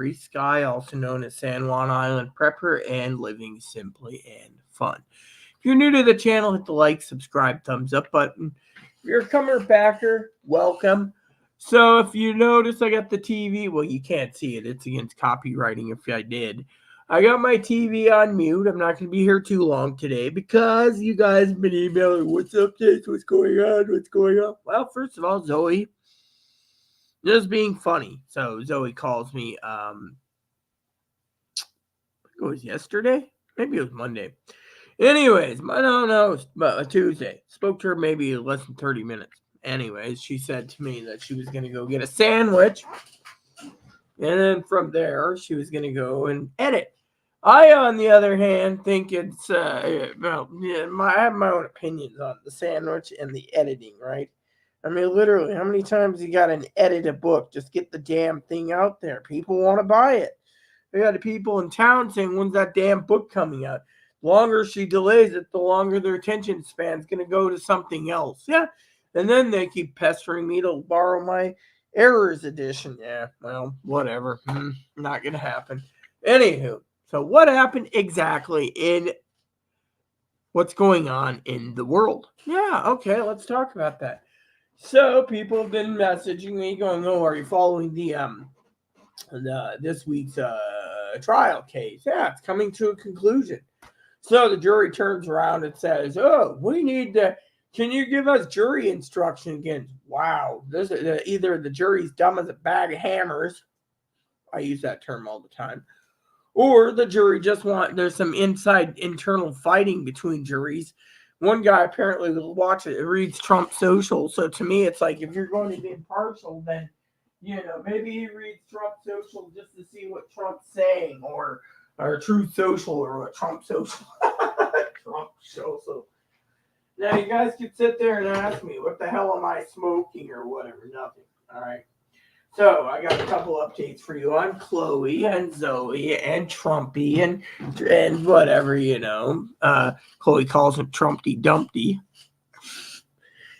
Jerry Sky, also known as San Juan Island Prepper, and living simply and fun. If you're new to the channel, hit the like, subscribe, thumbs up button. If you're a comer backer, welcome. So if you notice I got the TV, well, you can't see it. It's against copywriting if I did. I got my TV on mute. I'm not going to be here too long today because you guys have been emailing, what's updates, what's going on. Well, first of all, Zoe, just being funny. So Zoe calls me, I think it was yesterday? Maybe it was Monday. Anyways, no, it was Tuesday. Spoke to her maybe less than 30 minutes. Anyways, she said to me that she was going to go get a sandwich. And then from there, she was going to go and edit. I, on the other hand, think it's, I have my own opinions on the sandwich and the editing, right? I mean, literally, how many times you got to edit a book? Just get the damn thing out there. People want to buy it. We got the people in town saying, when's that damn book coming out? The longer she delays it, the longer their attention span's going to go to something else. Yeah. And then they keep pestering me to borrow my Errors edition. Yeah, well, whatever. Not going to happen. Anywho, so what happened exactly in what's going on in the world? Yeah, okay, let's talk about that. So people have been messaging me going, oh, are you following the this week's trial case? Yeah, it's coming to a conclusion. So the jury turns around and says, oh, we need to, can you give us jury instruction again? Wow, this is either the jury's dumb as a bag of hammers. I use that term all the time. Or the jury just there's some internal fighting between juries. One guy apparently reads Trump Social. So to me, it's like, if you're going to be impartial, then, maybe he reads Trump Social just to see what Trump's saying, or Truth Social, or what Trump Social. Trump Social. Now, you guys could sit there and ask me, what the hell am I smoking or whatever? Nothing. All right. So, I got a couple updates for you on Chloe and Zoe and Trumpy and whatever, Chloe calls him Trumpty Dumpty.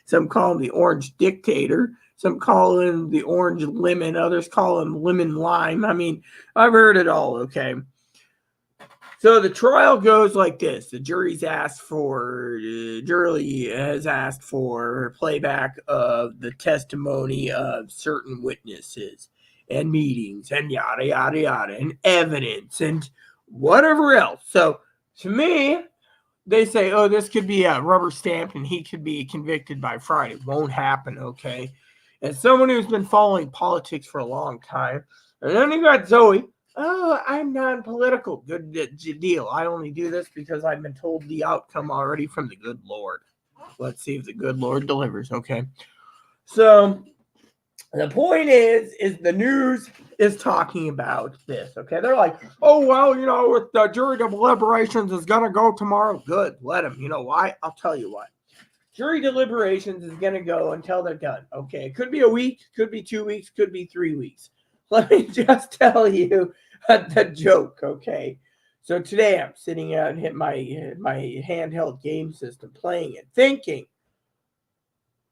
Some call him the Orange Dictator. Some call him the Orange Lemon. Others call him Lemon Lime. I mean, I've heard it all, okay? So the trial goes like this. The jury has asked for playback of the testimony of certain witnesses and meetings and yada, yada, yada, and evidence and whatever else. So to me, they say, oh, this could be a rubber stamp and he could be convicted by Friday. Won't happen, okay? As someone who's been following politics for a long time, and then you got Zoe. Oh, I'm non-political. Good deal. I only do this because I've been told the outcome already from the good Lord. Let's see if the good Lord delivers, okay? So the point is the news is talking about this, okay? They're like, oh, well, if the jury deliberations is going to go tomorrow, good, let them. You know why? I'll tell you why. Jury deliberations is going to go until they're done, okay? It could be a week, could be 2 weeks, could be 3 weeks. Let me just tell you the joke, okay? So today I'm sitting out and hit my handheld game system, playing it, thinking.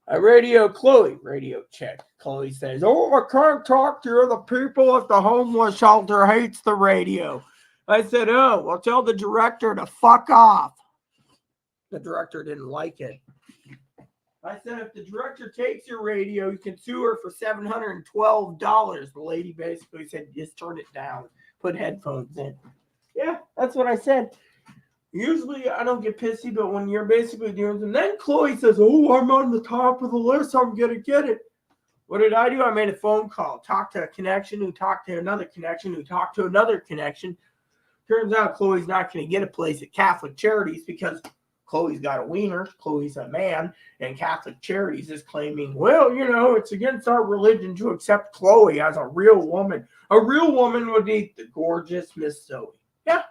I radio Chloe, radio check. Chloe says, oh, I can't talk to you. The people at the homeless shelter hates the radio. I said, oh, well, tell the director to fuck off. The director didn't like it. I said, if the director takes your radio, you can sue her for $712. The lady basically said, just turn it down. Put headphones in. Yeah, that's what I said. Usually I don't get pissy, but when you're basically doing something, then Chloe says, oh, I'm on the top of the list. I'm going to get it. What did I do? I made a phone call. Talked to a connection who talked to another connection who talked to another connection. Turns out Chloe's not going to get a place at Catholic Charities because Chloe's got a wiener, Chloe's a man, and Catholic Charities is claiming, well, it's against our religion to accept Chloe as a real woman. A real woman would be the gorgeous Miss Zoe. Yeah.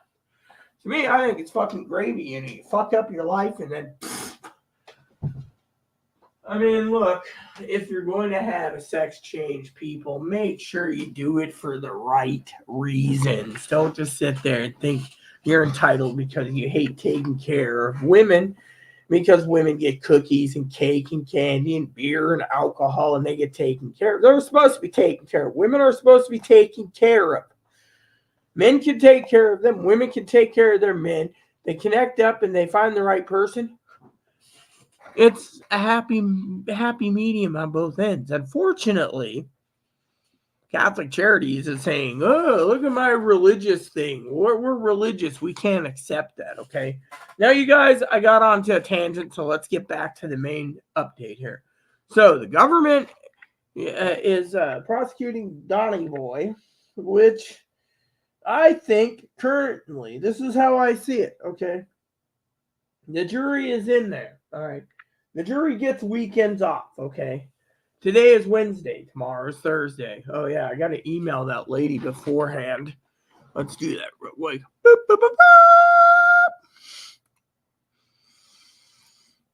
To me, I think it's fucking gravy. You fuck up your life and then... I mean, look, if you're going to have a sex change, people, make sure you do it for the right reasons. Don't just sit there and think you're entitled because you hate taking care of women, because women get cookies and cake and candy and beer and alcohol and they get taken care of. They're supposed to be taken care of. Women are supposed to be taken care of. Men can take care of them. Women can take care of their men. They connect up and they find the right person. It's a happy medium on both ends. Unfortunately, Catholic Charities is saying, "Oh, look at my religious thing. We're religious. We can't accept that." Okay. Now, you guys, I got onto a tangent, so let's get back to the main update here. So the government is prosecuting Donny Boy, which I think currently, this is how I see it. Okay. The jury is in there. All right. The jury gets weekends off. Okay. Today is Wednesday. Tomorrow is Thursday. Oh, yeah. I got to email that lady beforehand. Let's do that real quick. Boop, boop, boop, boop.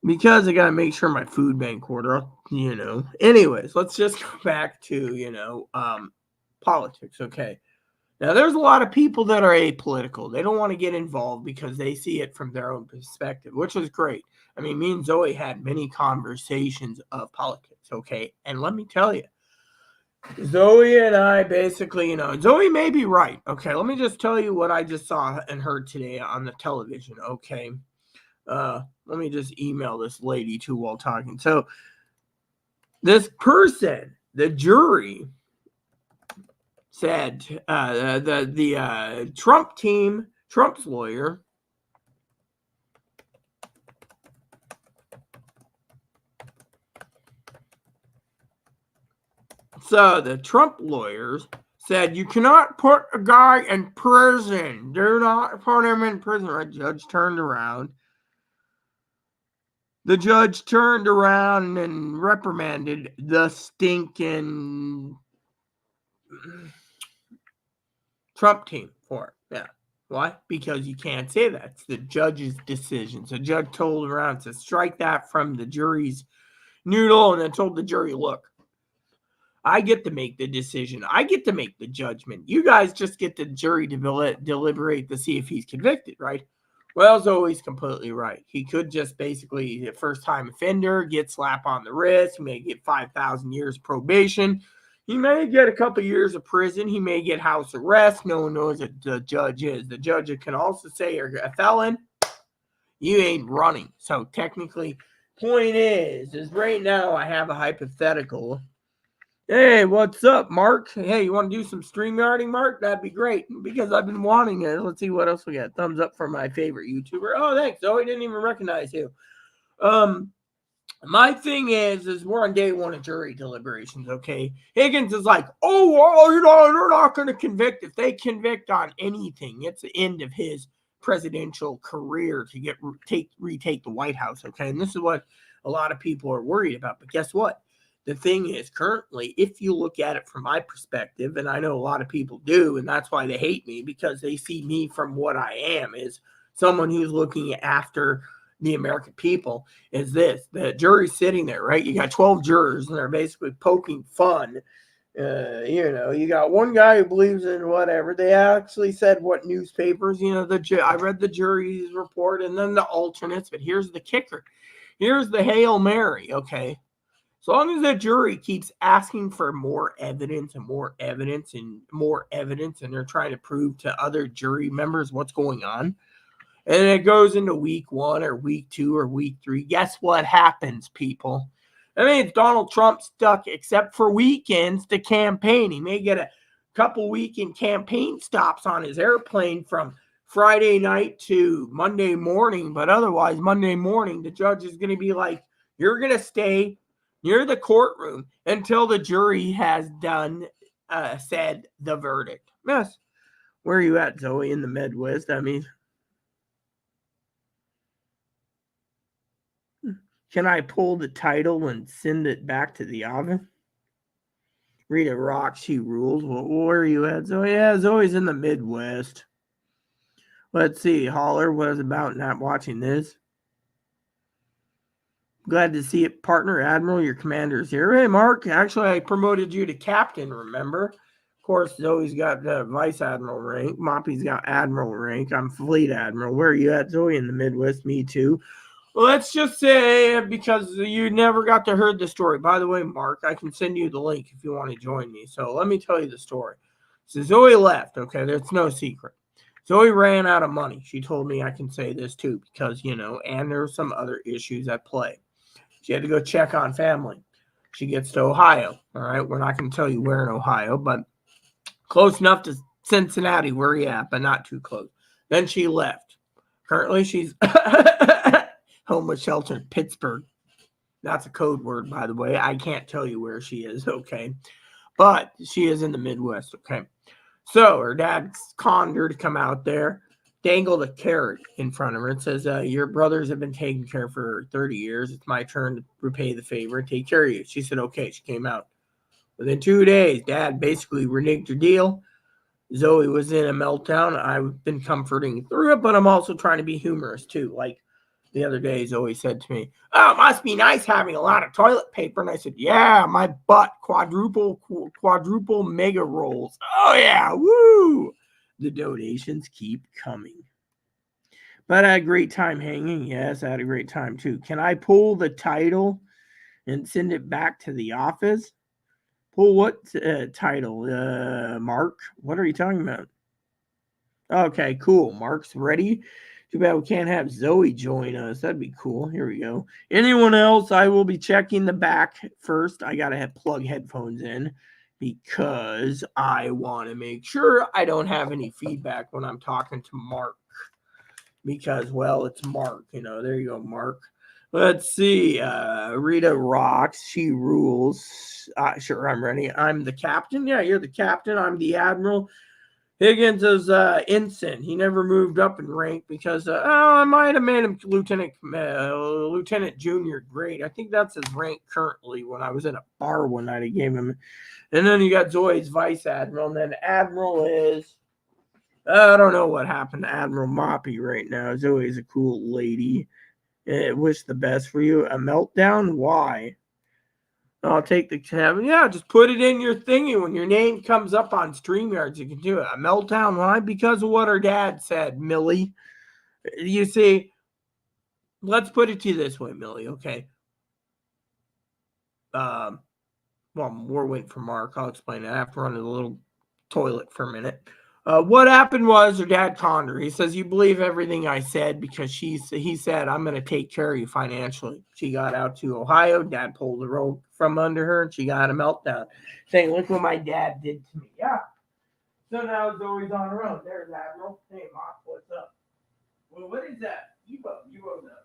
Because I got to make sure my food bank order, Anyways, let's just go back to, politics. Okay. Now, there's a lot of people that are apolitical. They don't want to get involved because they see it from their own perspective, which is great. I mean, me and Zoe had many conversations of politics, okay? And let me tell you, Zoe and I basically, Zoe may be right, okay? Let me just tell you what I just saw and heard today on the television, okay? Let me just email this lady too while talking. So, this person, the jury, said the Trump team, Trump's lawyer, so the Trump lawyers said you cannot put a guy in prison. Do not put him in prison. The judge turned around. The judge turned around and reprimanded the stinking Trump team for it. Yeah. Why? Because you can't say that. It's the judge's decision. So the judge told around to strike that from the jury's noodle and then told the jury, look, I get to make the decision. I get to make the judgment. You guys just get the jury to deliberate to see if he's convicted, right? Well, Zoe's completely right. He could just basically, a first-time offender, get slap on the wrist. He may get 5,000 years probation. He may get a couple years of prison. He may get house arrest. No one knows what the judge is. The judge can also say, you're a felon. You ain't running. So technically, point is right now I have a hypothetical. Hey, what's up, Mark? Hey, you want to do some StreamYarding, Mark? That'd be great because I've been wanting it. Let's see what else we got. Thumbs up for my favorite YouTuber. Oh, thanks. Oh, I didn't even recognize you. My thing is we're on day one of jury deliberations, okay? Higgins is like, oh, well, they're not going to convict. If they convict on anything, it's the end of his presidential career to retake the White House, okay? And this is what a lot of people are worried about. But guess what? The thing is, currently, if you look at it from my perspective, and I know a lot of people do, and that's why they hate me, because they see me from what I am, is someone who's looking after the American people, is this. The jury's sitting there, right? You got 12 jurors, and they're basically poking fun. You got one guy who believes in whatever. They actually said what newspapers, I read the jury's report and then the alternates, but here's the kicker. Here's the Hail Mary, okay? As long as the jury keeps asking for more evidence and more evidence and more evidence, and they're trying to prove to other jury members what's going on, and it goes into week 1 or week 2 or week 3, guess what happens, people? I mean, it's Donald Trump stuck, except for weekends, to campaign. He may get a couple weekend campaign stops on his airplane from Friday night to Monday morning, but otherwise, Monday morning, the judge is going to be like, you're going to stay near the courtroom until the jury has said the verdict. Yes. Where are you at, Zoe? In the Midwest, I mean. Can I pull the title and send it back to the oven? Rita rocks, she rules. Well, where are you at, Zoe? Yeah, Zoe's in the Midwest. Let's see. Holler was about not watching this. Glad to see it, partner. Admiral, your commander's here. Hey, Mark. Actually, I promoted you to captain, remember? Of course, Zoe's got the vice admiral rank. Moppy's got admiral rank. I'm fleet admiral. Where are you at, Zoe? In the Midwest. Me too. Well, let's just say, because you never got to hear the story. By the way, Mark, I can send you the link if you want to join me. So let me tell you the story. So Zoe left. Okay, that's no secret. Zoe ran out of money. She told me I can say this too because, and there were some other issues at play. She had to go check on family. She gets to Ohio. All right, we're not going to tell you where in Ohio, but close enough to Cincinnati where you at, but not too close. Then she left. Currently, she's homeless shelter in Pittsburgh. That's a code word, by the way. I can't tell you where she is, okay? But she is in the Midwest, okay? So her dad conned her to come out there, dangled a carrot in front of her and says, your brothers have been taken care of for 30 years. It's my turn to repay the favor and take care of you. She said, okay. She came out. Within 2 days, Dad basically reneged her deal. Zoe was in a meltdown. I've been comforting through it, but I'm also trying to be humorous too. Like the other day, Zoe said to me, oh, it must be nice having a lot of toilet paper. And I said, yeah, my butt, quadruple mega rolls. Oh, yeah, woo! The donations keep coming. But I had a great time hanging. Yes, I had a great time too. Can I pull the title and send it back to the office? Pull what title? Mark? What are you talking about? Okay, cool. Mark's ready. Too bad we can't have Zoe join us. That'd be cool. Here we go. Anyone else? I will be checking the back first. I got to plug headphones in because I want to make sure I don't have any feedback when I'm talking to Mark. Because, well, it's Mark. There you go, Mark. Let's see. Rita rocks. She rules. Sure, I'm ready. I'm the captain. Yeah, you're the captain. I'm the admiral. Higgins is ensign. He never moved up in rank because I might have made him lieutenant junior grade. I think that's his rank currently. When I was in a bar one night, I gave him. And then you got Zoe's vice admiral, and then admiral is. I don't know what happened to Admiral Moppy right now. Zoe's a cool lady. Wish the best for you. A meltdown? Why? I'll take the cabin. Yeah, just put it in your thingy. When your name comes up on StreamYards, you can do it. A meltdown? Why? Because of what her dad said, Millie. You see, let's put it to you this way, Millie, okay? Well, we're waiting for Mark. I'll explain it. I have to run to the little toilet for a minute. What happened was her dad conned her. He says, you believe everything I said because he said, I'm going to take care of you financially. She got out to Ohio. Dad pulled the rope from under her and she got a meltdown saying, look what my dad did to me. Yeah. So now Zoe's on her own. There's Admiral. Hey, Mock, what's up? Well, what is that? Evo. Evo's a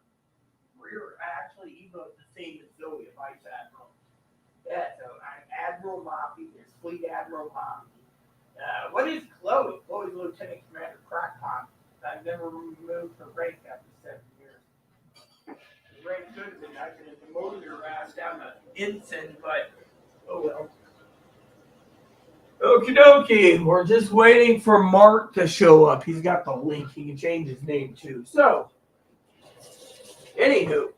rear. Actually, Evo's the same as Zoe, a vice admiral. Yeah, so I'm Admiral Moppy. There's Fleet Admiral Moppy. What is Chloe? Chloe's Lieutenant Commander Crackpot. I've never moved her rank after 7 years. The rank could have been, I could have demoted her ass down to ensign, but oh well. Okie dokie. We're just waiting for Mark to show up. He's got the link. He can change his name too. So, anywho,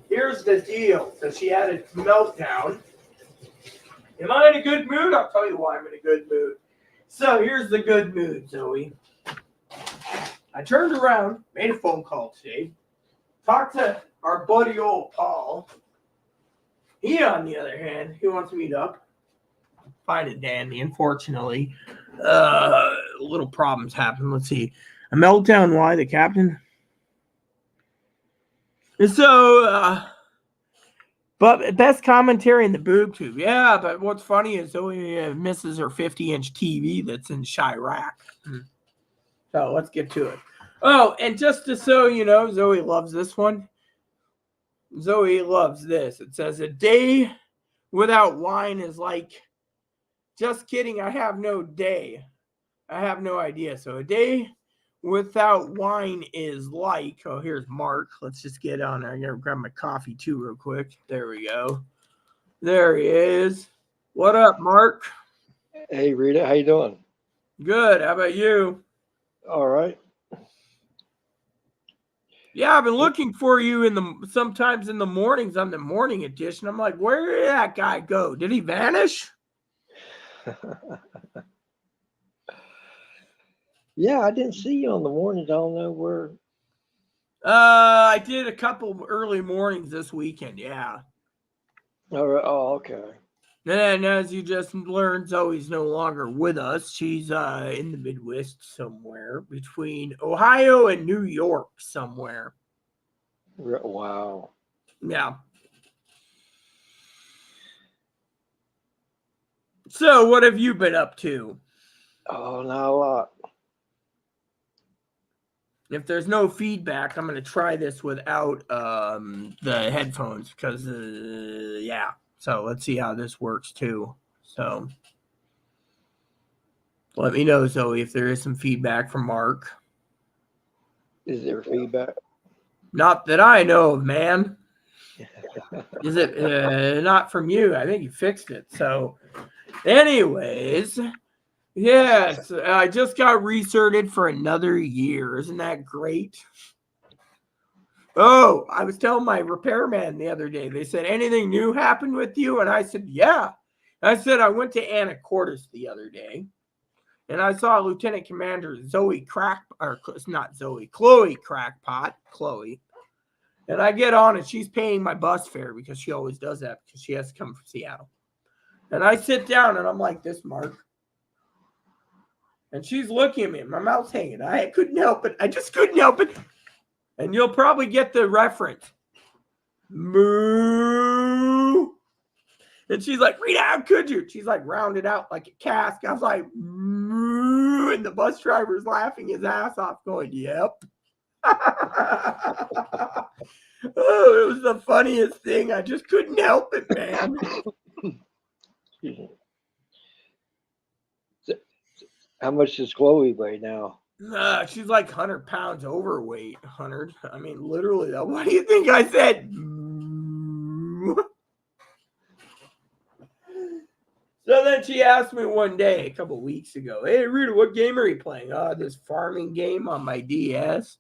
here's the deal. So she had a meltdown. Am I in a good mood? I'll tell you why I'm in a good mood. So here's the good mood, Zoe. I turned around, made a phone call today, talked to our buddy old Paul. He, on the other hand, he wants to meet up. Find it dandy. Unfortunately, little problems happen. Let's see. A meltdown. Why? The captain? And so, but best commentary in the boob tube. Yeah, but what's funny is Zoe misses her 50-inch TV that's in Chirac. So let's get to it. Oh, and just so you know, Zoe loves this one. Zoe loves this. It says, a day without wine is like, just kidding, I have no day. I have no idea. So a day without wine is like, oh, here's Mark. Let's just get on there. I'm going to grab my coffee too real quick. There we go. There he is. What up, Mark? Hey, Rita, how you doing? Good. How about you? All right. Yeah, I've been looking for you sometimes in the mornings on the morning edition. I'm like, where did that guy go? Did he vanish? Yeah, I didn't see you on the mornings. I don't know where. I did a couple early mornings this weekend. Yeah. All right. Oh, okay. And as you just learned, Zoe's no longer with us. She's in the Midwest somewhere between Ohio and New York somewhere. Wow. Yeah. So what have you been up to? Oh, not a lot. If there's no feedback, I'm going to try this without the headphones because, yeah. So let's see how this works too. So let me know, Zoe, if there is some feedback from Mark. Is there feedback? Not that I know of, man. Is it not from you? I think you fixed it. So, anyways, yes, I just got recerted for another year. Isn't that great? Oh, I was telling my repairman the other day. They said, anything new happened with you? And I said, yeah. I said, I went to Anacortes the other day. And I saw Lieutenant Commander Chloe Crackpot. Chloe. And I get on and she's paying my bus fare because she always does that because she has to come from Seattle. And I sit down and I'm like this, Mark. And she's looking at me and my mouth's hanging. I couldn't help it. I just couldn't help it. And you'll probably get the reference. Moo. And she's like, Rita, how could you? She's like rounded out like a cask. I was like, moo. And the bus driver's laughing his ass off going, yep. Oh, it was the funniest thing. I just couldn't help it, man. How much does Chloe weigh now? She's like 100 pounds overweight. 100. I mean, literally. What do you think I said? So then she asked me one day, a couple weeks ago, hey, Rita, what game are you playing? This farming game on my DS.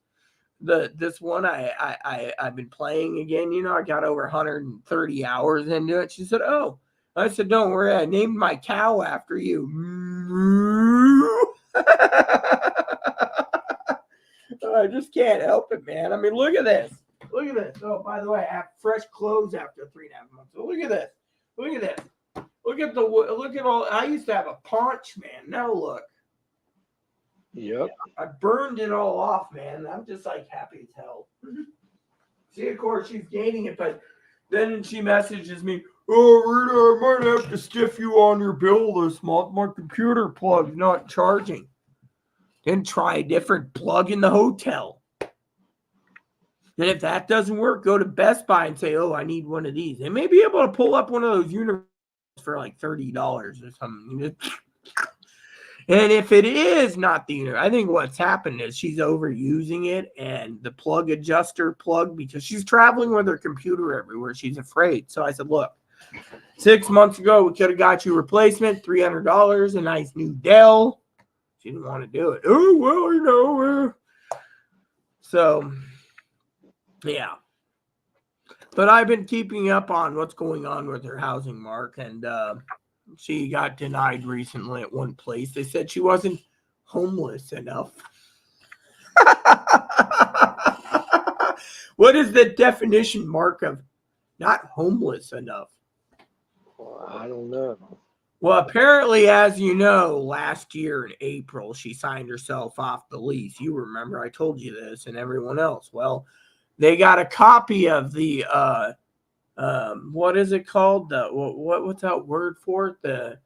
This one I've been playing again. You know, I got over 130 hours into it. She said, oh. I said, don't worry. I named my cow after you. I just can't help it, man. I mean, look at this. Look at this. Oh, by the way, I have fresh clothes after 3.5 months. So look at this. Look at this. Look at all. I used to have a paunch, man. Now look. Yep. I burned it all off, man. I'm just like happy as hell. See, of course, she's gaining it, but then she messages me, oh, Rita, I might have to stiff you on your bill this month. My computer plug's not charging. Then try a different plug in the hotel. Then if that doesn't work, go to Best Buy and say, oh, I need one of these. They may be able to pull up one of those universals for like $30 or something. And if it is not the universe, I think what's happened is she's overusing it and the plug adjuster plug because she's traveling with her computer everywhere. She's afraid. So I said, look, 6 months ago, we could have got you a replacement, $300, a nice new Dell. She didn't want to do it. Oh, well, you know. So, yeah. But I've been keeping up on what's going on with her housing, Mark, and she got denied recently at one place. They said she wasn't homeless enough. What is the definition, Mark, of not homeless enough? Well, I don't know. Well, apparently, as you know, last year in April, she signed herself off the lease. You remember I told you this and everyone else. Well, they got a copy of the what is it called? The what's that word for it? The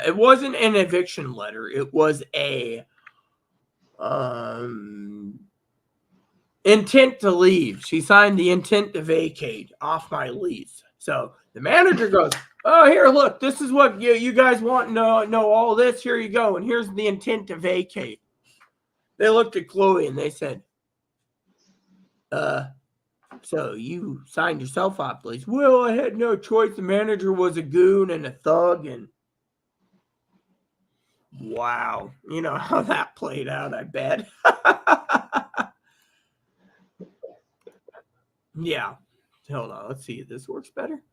it wasn't an eviction letter. It was a intent to leave. She signed the intent to vacate off my lease. So the manager goes, oh, here, look, this is what you guys want to know all this. Here you go. And here's the intent to vacate. They looked at Chloe and they said, so you signed yourself off, please. Well, I had no choice. The manager was a goon and a thug. And wow, you know how that played out, I bet. Yeah. Hold on. Let's see if this works better.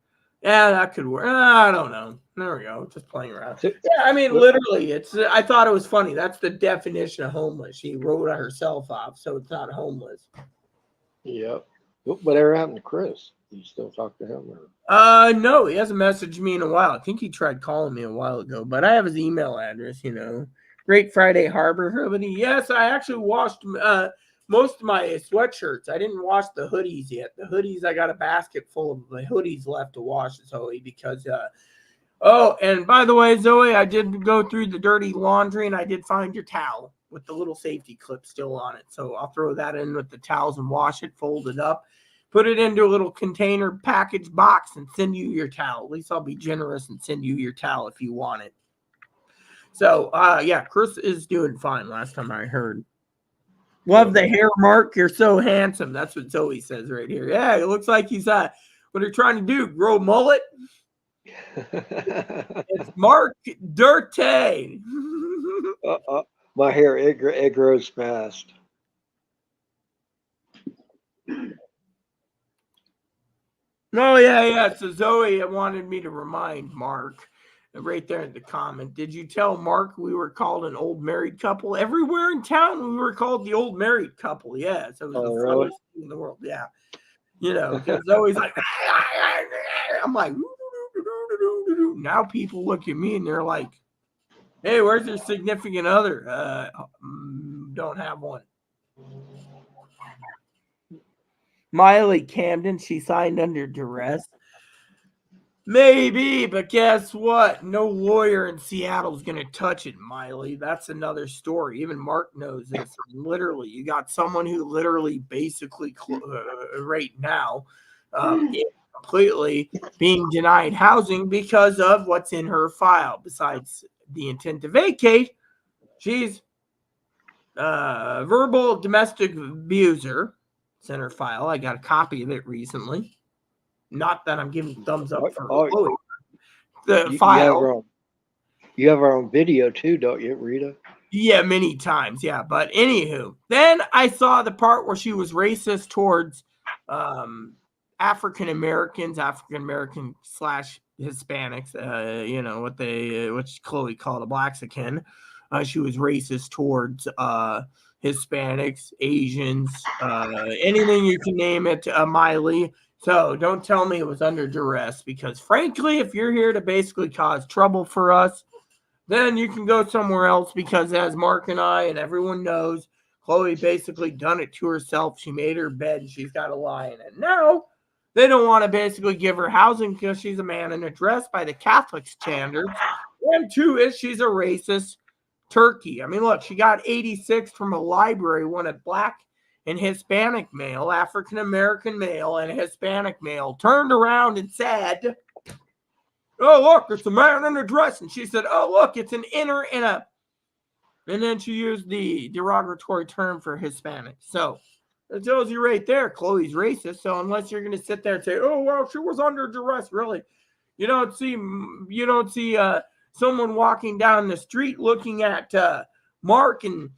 Yeah, that could work. I don't know. There we go. Just playing around. Yeah, I mean, literally, I thought it was funny. That's the definition of homeless. She wrote herself off, so it's not homeless. Yep. Whatever happened to Chris? You still talk to him? Or? No, he hasn't messaged me in a while. I think he tried calling me a while ago, but I have his email address, Great Friday Harbor everybody. Yes, I actually washed most of my sweatshirts. I didn't wash the hoodies yet. The hoodies, I got a basket full of the hoodies left to wash, Zoe, because oh, and by the way, Zoe, I did go through the dirty laundry and I did find your towel with the little safety clip still on it. So I'll throw that in with the towels and wash it, fold it up, put it into a little container package box and send you your towel. At least I'll be generous and send you your towel if you want it. So, yeah, Chris is doing fine last time I heard. Love the hair, Mark. You're so handsome. That's what Zoe says right here. Yeah, it looks like he's what are you trying to do? Grow a mullet? It's Mark Dirte. My hair, it grows fast. Oh, yeah. So Zoe wanted me to remind Mark right there in the comment. Did you tell Mark we were called an old married couple? Everywhere in town, we were called the old married couple. Yeah, so it was the really? funniest thing in the world. Yeah, because Zoe's like, I'm like, now people look at me and they're like, hey, where's your significant other? Don't have one. Miley Camden, she signed under duress. Maybe, but guess what? No lawyer in Seattle's going to touch it, Miley. That's another story. Even Mark knows this. Literally, you got someone who literally basically right now is completely being denied housing because of what's in her file. Besides the intent to vacate, she's a verbal domestic abuser. It's in her file. I got a copy of it recently. Not that I'm giving thumbs up for Chloe. The file. You have our own video too, don't you, Rita? Yeah, many times. Yeah, but anywho, then I saw the part where she was racist towards African American / Hispanics. What Chloe called a Blaxican. She was racist towards Hispanics, Asians, anything you can name it, Miley. So don't tell me it was under duress, because frankly, if you're here to basically cause trouble for us, then you can go somewhere else, because as Mark and I and everyone knows, Chloe basically done it to herself. She made her bed and she's got to lie in it. Now, they don't want to basically give her housing because she's a man in a dress by the Catholic standards. And two is she's a racist turkey. I mean, look, she got 86 from a library, one at Black and Hispanic male, African American male, and Hispanic male turned around and said, oh, look, it's a man in a dress. And she said, oh, look, it's an inner in a. And then she used the derogatory term for Hispanic. So it tells you right there, Chloe's racist. So unless you're going to sit there and say, oh, well, she was under duress, really, you don't see someone walking down the street looking at Mark, and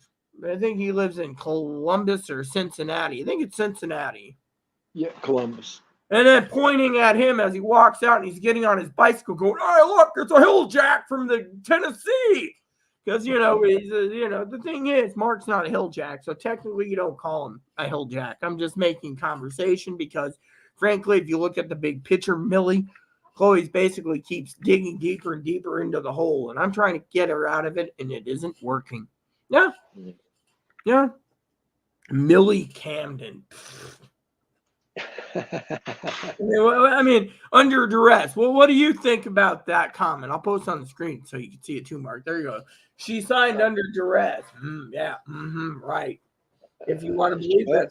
I think he lives in Columbus or Cincinnati. I think it's Cincinnati. Yeah, Columbus. And then pointing at him as he walks out and he's getting on his bicycle going, oh, look, it's a hill jack from the Tennessee. Because, the thing is, Mark's not a hill jack. So technically you don't call him a hill jack. I'm just making conversation because, frankly, if you look at the big picture, Millie, Chloe's basically keeps digging deeper and deeper into the hole. And I'm trying to get her out of it, and it isn't working. Yeah. Yeah. Millie Camden. I mean, under duress. Well, what do you think about that comment? I'll post on the screen so you can see it too, Mark. There you go. She signed under duress. Yeah. Right. If you want to believe that.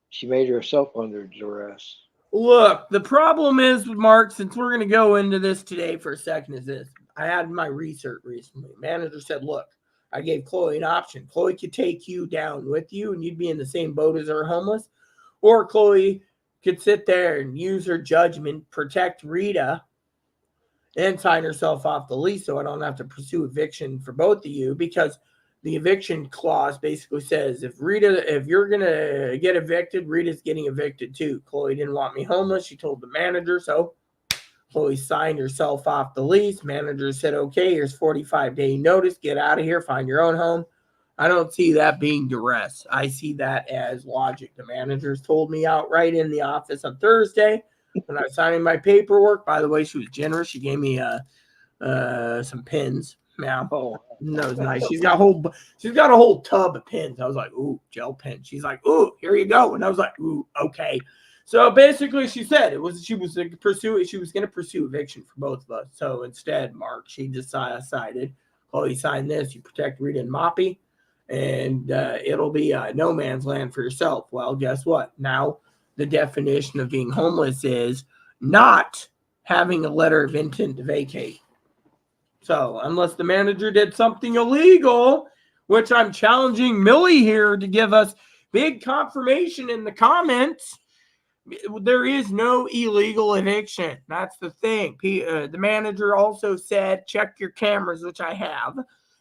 She made herself under duress. Look, the problem is, Mark, since we're going to go into this today for a second, is this. I had my research recently. Manager said, look, I gave Chloe an option. Chloe could take you down with you and you'd be in the same boat as her homeless. Or Chloe could sit there and use her judgment, protect Rita, and sign herself off the lease so I don't have to pursue eviction for both of you, because the eviction clause basically says if you're going to get evicted, Rita's getting evicted too. Chloe didn't want me homeless. She told the manager, so Chloe signed herself off the lease. Manager said, okay, here's 45-day notice. Get out of here. Find your own home. I don't see that being duress. I see that as logic. The managers told me outright in the office on Thursday when I was signing my paperwork. By the way, she was generous. She gave me some pins. Yeah, Oh, that was nice. She's got a whole tub of pins. I was like, ooh, gel pen. She's like, ooh, here you go. And I was like, ooh, okay. So basically, she said she was going to pursue eviction for both of us. So instead, Mark, she decided, Chloe, sign this. You protect Rita and Moppy, and it'll be no man's land for yourself. Well, guess what? Now the definition of being homeless is not having a letter of intent to vacate. So unless the manager did something illegal, which I'm challenging Millie here to give us big confirmation in the comments, there is no illegal eviction. That's the thing. The manager also said, check your cameras, which I have.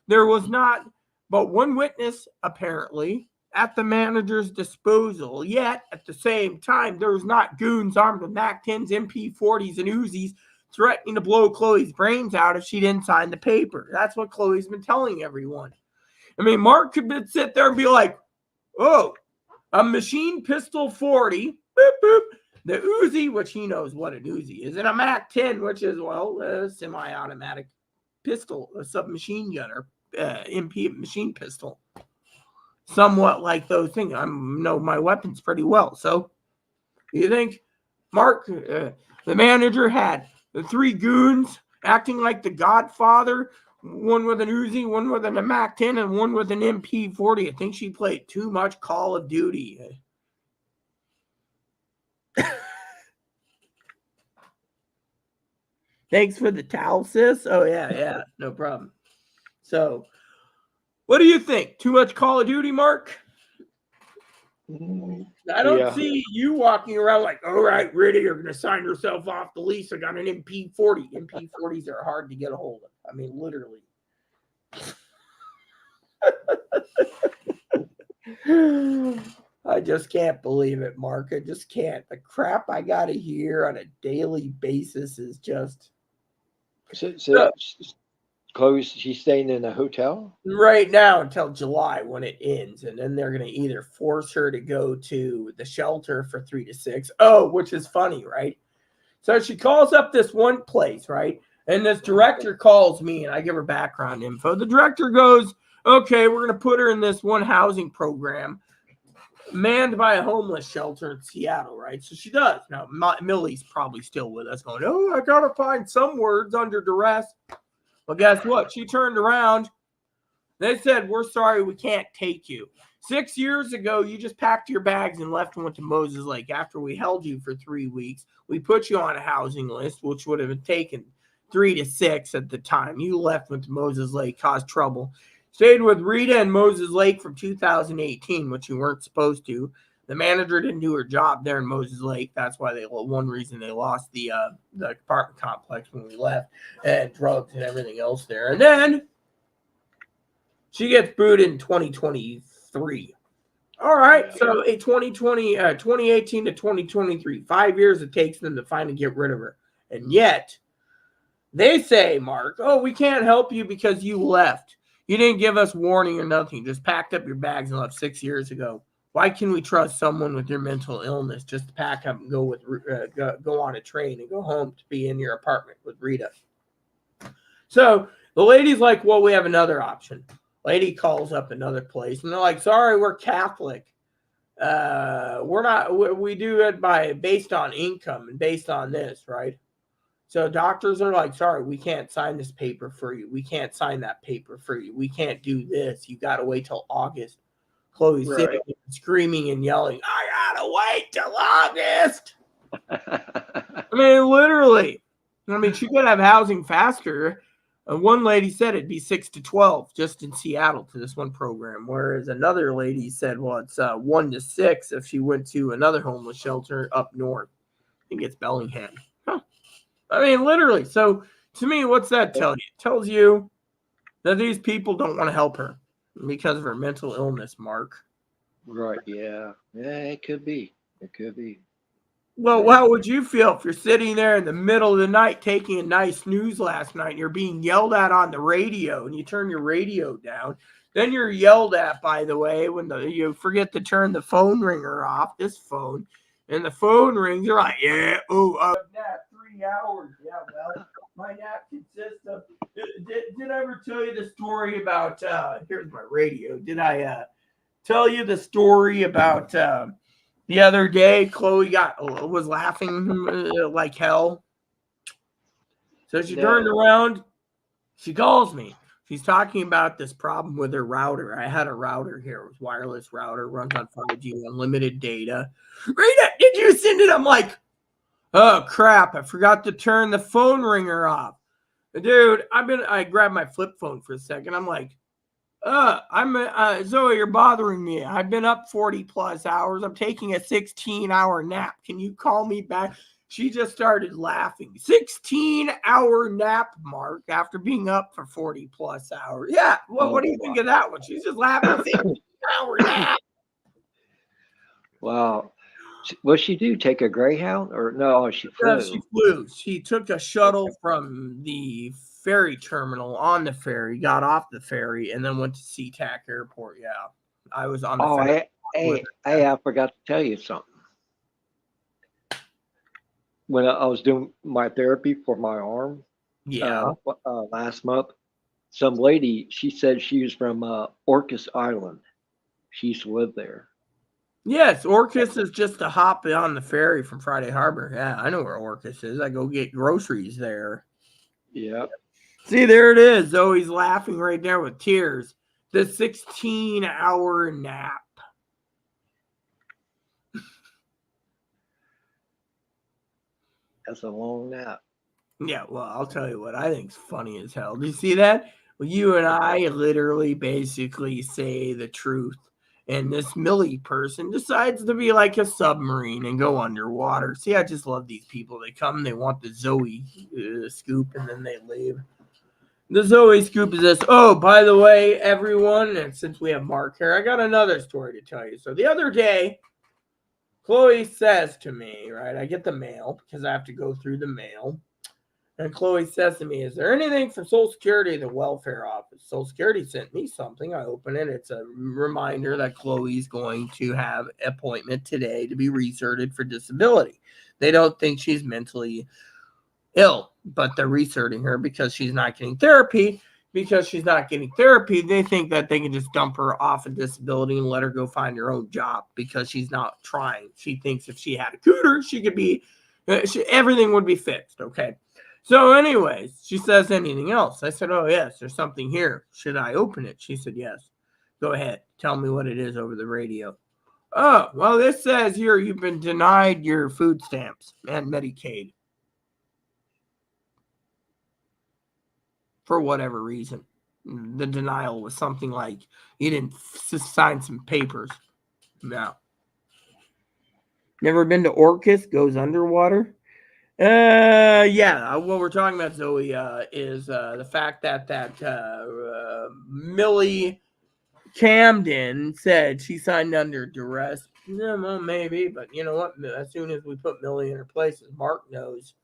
There was not but one witness, apparently, at the manager's disposal. Yet, at the same time, there was not goons armed with MAC-10s, MP40s, and Uzis threatening to blow Chloe's brains out if she didn't sign the paper. That's what Chloe's been telling everyone. I mean, Mark could sit there and be like, oh, a machine pistol 40, boop, boop. The Uzi, which he knows what an Uzi is, and a MAC-10, which is, well, a semi-automatic pistol, a submachine gun, or MP machine pistol. Somewhat like those things. I know my weapons pretty well. So, you think Mark, the manager, had the three goons acting like the Godfather, one with an Uzi, one with a MAC-10, and one with an MP40. I think she played too much Call of Duty. Thanks for the towel, sis. Oh, yeah, no problem. So, what do you think? Too much Call of Duty, Mark? I don't see you walking around like, all right, Rita, you're going to sign yourself off the lease. I got an MP40. MP40s are hard to get a hold of. I mean, literally. I just can't believe it, Mark. I just can't. The crap I got to hear on a daily basis is just... So Chloe's, she's staying in a hotel? Right now until July when it ends. And then they're going to either force her to go to the shelter for 3 to 6. Oh, which is funny, right? So she calls up this one place, right? And this director calls me and I give her background info. The director goes, okay, we're going to put her in this one housing program manned by a homeless shelter in Seattle, right? So she does. Now, Millie's probably still with us going, oh, I got to find some words under duress. Well, guess what? She turned around. They said, we're sorry, we can't take you. 6 years ago, you just packed your bags and left and went to Moses Lake. After we held you for 3 weeks, we put you on a housing list, which would have taken 3 to 6 at the time. You left, went to Moses Lake, caused trouble. Stayed with Rita and Moses Lake from 2018, which you weren't supposed to. The manager didn't do her job there in Moses Lake. That's why one reason they lost the apartment complex when we left, and drugs and everything else there. And then she gets booted in 2023. All right, so 2018 to 2023, 5 years it takes them to finally get rid of her. And yet, they say, Mark, oh, we can't help you because you left. You didn't give us warning or nothing. Just packed up your bags and left 6 years ago. Why can we trust someone with your mental illness just to pack up and go on a train and go home to be in your apartment with Rita? So the lady's like, well, we have another option. Lady calls up another place and they're like, sorry, we're Catholic. We're not. We do it based on income and based on this, right? So doctors are like, sorry, we can't sign this paper for you. We can't sign that paper for you. We can't do this. You got to wait till August. Chloe's sitting and screaming and yelling, I got to wait till August. I mean, literally. I mean, she could have housing faster. One lady said it'd be 6 to 12 just in Seattle to this one program, whereas another lady said, well, it's 1 to 6 if she went to another homeless shelter up north. I think it's Bellingham. Huh. I mean, literally. So to me, what's that tell you? It tells you that these people don't want to help her because of her mental illness, Mark. Right, yeah. Yeah, it could be. It could be. Well, how would you feel if you're sitting there in the middle of the night taking a nice snooze last night and you're being yelled at on the radio and you turn your radio down? Then you're yelled at, by the way, when you forget to turn the phone ringer off, this phone, and the phone rings. You're like, yeah, nap 3 hours. Yeah, well, my nap consists of. Did I ever tell you the story about? Here's my radio. Did I tell you the story about the other day? Chloe was laughing like hell. So she turned around. She calls me. She's talking about this problem with her router. I had a router here. It was wireless router, runs on 5G, unlimited data. Rita, did you send it? I'm like, oh crap, I forgot to turn the phone ringer off. Dude, I grabbed my flip phone for a second. I'm like, Zoe, you're bothering me. I've been up 40 plus hours. I'm taking a 16-hour nap. Can you call me back? She just started laughing. 16-hour nap, Mark, after being up for 40 plus hours. Yeah. What do you think of that one? She's just laughing. 16-hour nap. Wow. What she do? Take a Greyhound or no? She flew. She flew. She took a shuttle from the ferry terminal on the ferry, got off the ferry, and then went to SeaTac Airport. Yeah. I was on the ferry. I forgot to tell you something. When I was doing my therapy for my arm, last month, some lady, she said she was from Orcas Island. She used to live there. Yes, Orcas is just a hop on the ferry from Friday Harbor. Yeah, I know where Orcas is. I go get groceries there. Yeah. See, there it is. Zoe's laughing right there with tears. The 16-hour nap. That's a long nap. Yeah, well, I'll tell you what I think's funny as hell. Do you see that? Well, you and I literally basically say the truth. And this Millie person decides to be like a submarine and go underwater. See, I just love these people. They come, they want the Zoe scoop, and then they leave. The Zoe scoop is this. Oh, by the way, everyone, and since we have Mark here, I got another story to tell you. So the other day, Chloe says to me, right, I get the mail because I have to go through the mail. And Chloe says to me, is there anything from Social Security, the welfare office? Social Security sent me something. I open it. It's a reminder that Chloe's going to have an appointment today to be recerted for disability. They don't think she's mentally ill, but they're recerting her because she's not getting therapy. Because she's not getting therapy, they think that they can just dump her off a disability and let her go find her own job because she's not trying. She thinks if she had a cooter, she could be, everything would be fixed. Okay. So anyways, she says, anything else? I said, oh, yes, there's something here. Should I open it? She said, yes. Go ahead. Tell me what it is over the radio. Oh, well, this says here you've been denied your food stamps and Medicaid. For whatever reason. The denial was something like you didn't sign some papers. No. Never been to Orcas? Goes underwater? Yeah. What we're talking about, Zoe, is the fact that Millie Camden said she signed under duress. Yeah, well, maybe, but you know what? As soon as we put Millie in her place, as Mark knows,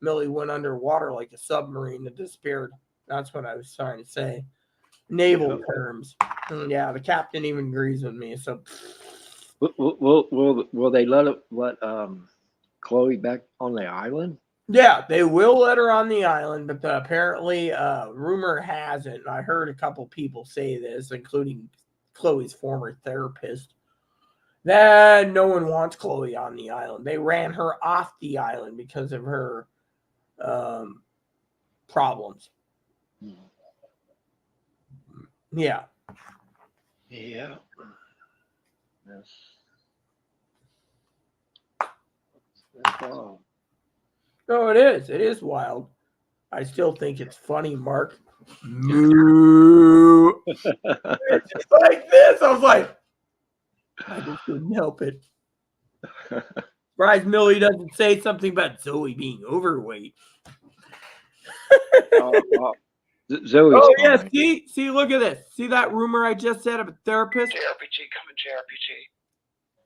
Millie went underwater like a submarine that disappeared. That's what I was trying to say. Naval terms. Yeah, the captain even agrees with me. So, will they let Chloe back on the island? Yeah, they will let her on the island, but apparently, rumor has it. I heard a couple people say this, including Chloe's former therapist, that no one wants Chloe on the island. They ran her off the island because of her problems. Yeah. Yeah. That's wild. No, it is. It is wild. I still think it's funny, Mark. Moo. It's just like this. I was like, I just couldn't help it. Surprised Millie doesn't say something about Zoe being overweight. Zoe's yeah. See, look at this. See that rumor I just said of a therapist? JRPG, coming JRPG.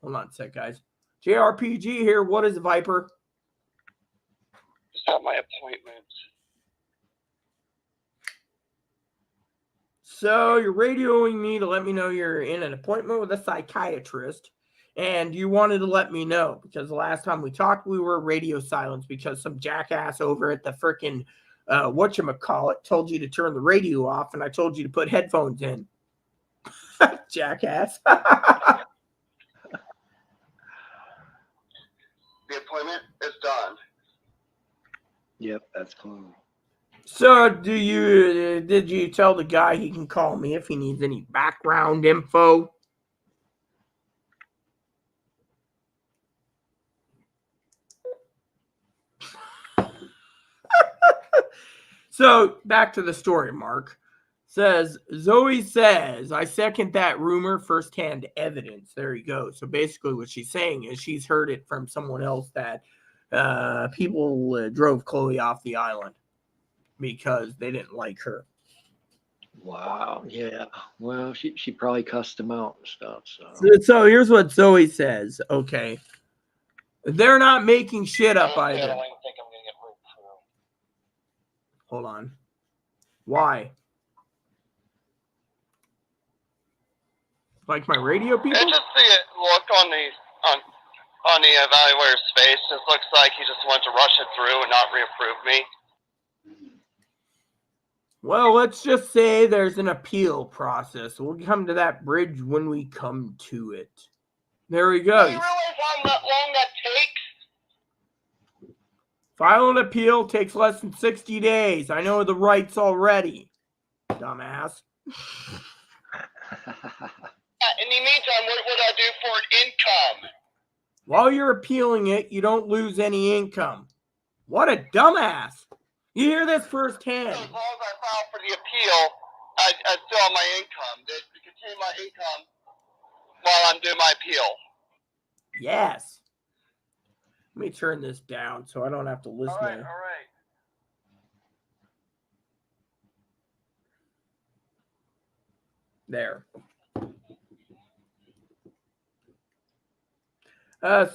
Hold on a sec, guys. JRPG here. What is Viper? Just have my appointment. So you're radioing me to let me know you're in an appointment with a psychiatrist, and you wanted to let me know because the last time we talked, we were radio silence because some jackass over at the frickin' whatchamacallit told you to turn the radio off, and I told you to put headphones in. Jackass. The appointment is done. Yep, that's cool. So did you tell the guy he can call me if he needs any background info? So back to the story, Mark. Zoe says, I second that rumor, firsthand evidence. There you go. So basically what she's saying is she's heard it from someone else that people drove Chloe off the island because they didn't like her. Wow. Yeah. Well, she probably cussed him out and stuff. So here's what Zoe says. Okay. They're not making shit up I either. don't think I'm gonna get ripped through. Hold on. Why? Like my radio people? It's just the look on the evaluator's face. It looks like he just wants to rush it through and not reapprove me. Well, let's just say there's an appeal process. We'll come to that bridge when we come to it. There we Do go. you realize how long that takes? File an appeal takes less than 60 days. I know the rights already. Dumbass. In the meantime, what would I do for an income? While you're appealing it, you don't lose any income. What a dumbass. You hear this firsthand. As long as I file for the appeal, I still have my income. To continue my income while I'm doing my appeal. Yes. Let me turn this down so I don't have to listen. All right. There.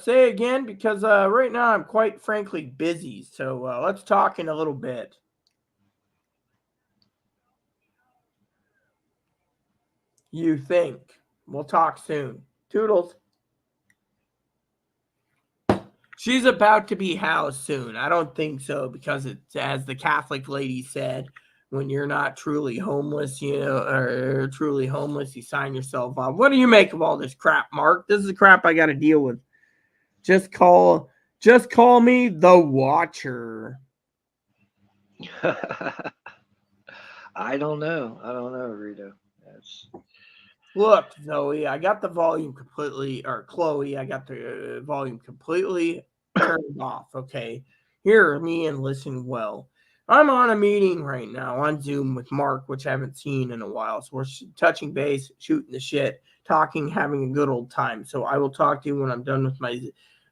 Say again, because right now I'm quite frankly busy. So let's talk in a little bit. You think. We'll talk soon. Toodles. She's about to be housed soon. I don't think so because it's, as the Catholic lady said, when you're not truly homeless, or truly homeless, you sign yourself off. What do you make of all this crap, Mark? This is the crap I got to deal with. Just call me the Watcher. I don't know, Rito. Look, Zoe, I got the volume completely, or Chloe, I got the volume completely turned off. Okay, hear me and listen well. I'm on a meeting right now on Zoom with Mark, which I haven't seen in a while. So we're touching base, shooting the shit, talking, having a good old time. So I will talk to you when I'm done with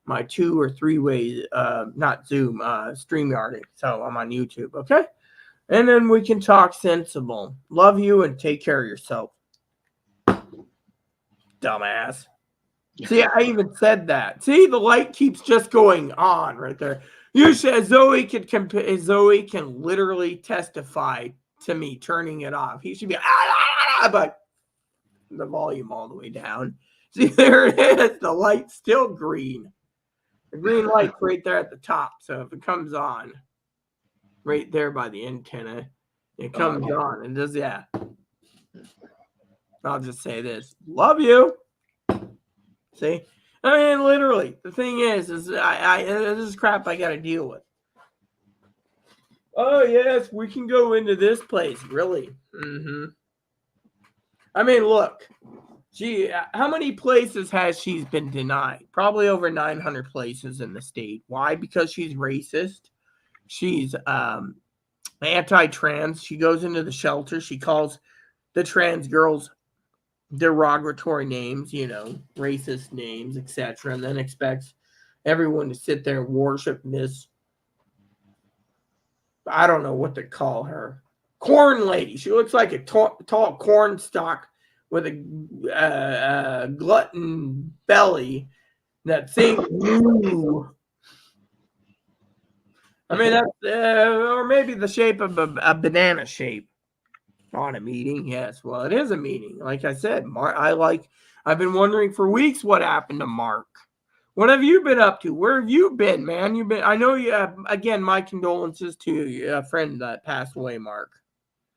my 2 or 3 way, not Zoom, StreamYard. So I'm on YouTube, okay? And then we can talk sensible. Love you and take care of yourself. Dumbass. See, I even said that. See, the light keeps just going on right there. You said Zoe can literally testify to me turning it off. He should be, but the volume all the way down. See, there it is. The light's still green. The green light's right there at the top. So if it comes on, right there by the antenna, it comes on and does that. I'll just say this. Love you. See? I mean, literally, the thing is this is crap I got to deal with. Oh, yes, we can go into this place. Really? Mm-hmm. I mean, look. Gee, how many places has she been denied? Probably over 900 places in the state. Why? Because she's racist. She's anti-trans. She goes into the shelter. She calls the trans girls derogatory names, racist names, etc., and then expects everyone to sit there and worship this, I don't know what to call her, corn lady. She looks like a tall corn stalk with a glutton belly that sings moo. I mean, that's or maybe the shape of a banana shape. On a meeting, yes. Well, it is a meeting. Like I said, Mark. I've been wondering for weeks what happened to Mark. What have you been up to? Where have you been, man? You've been. I know you. Again, my condolences to a friend that passed away, Mark.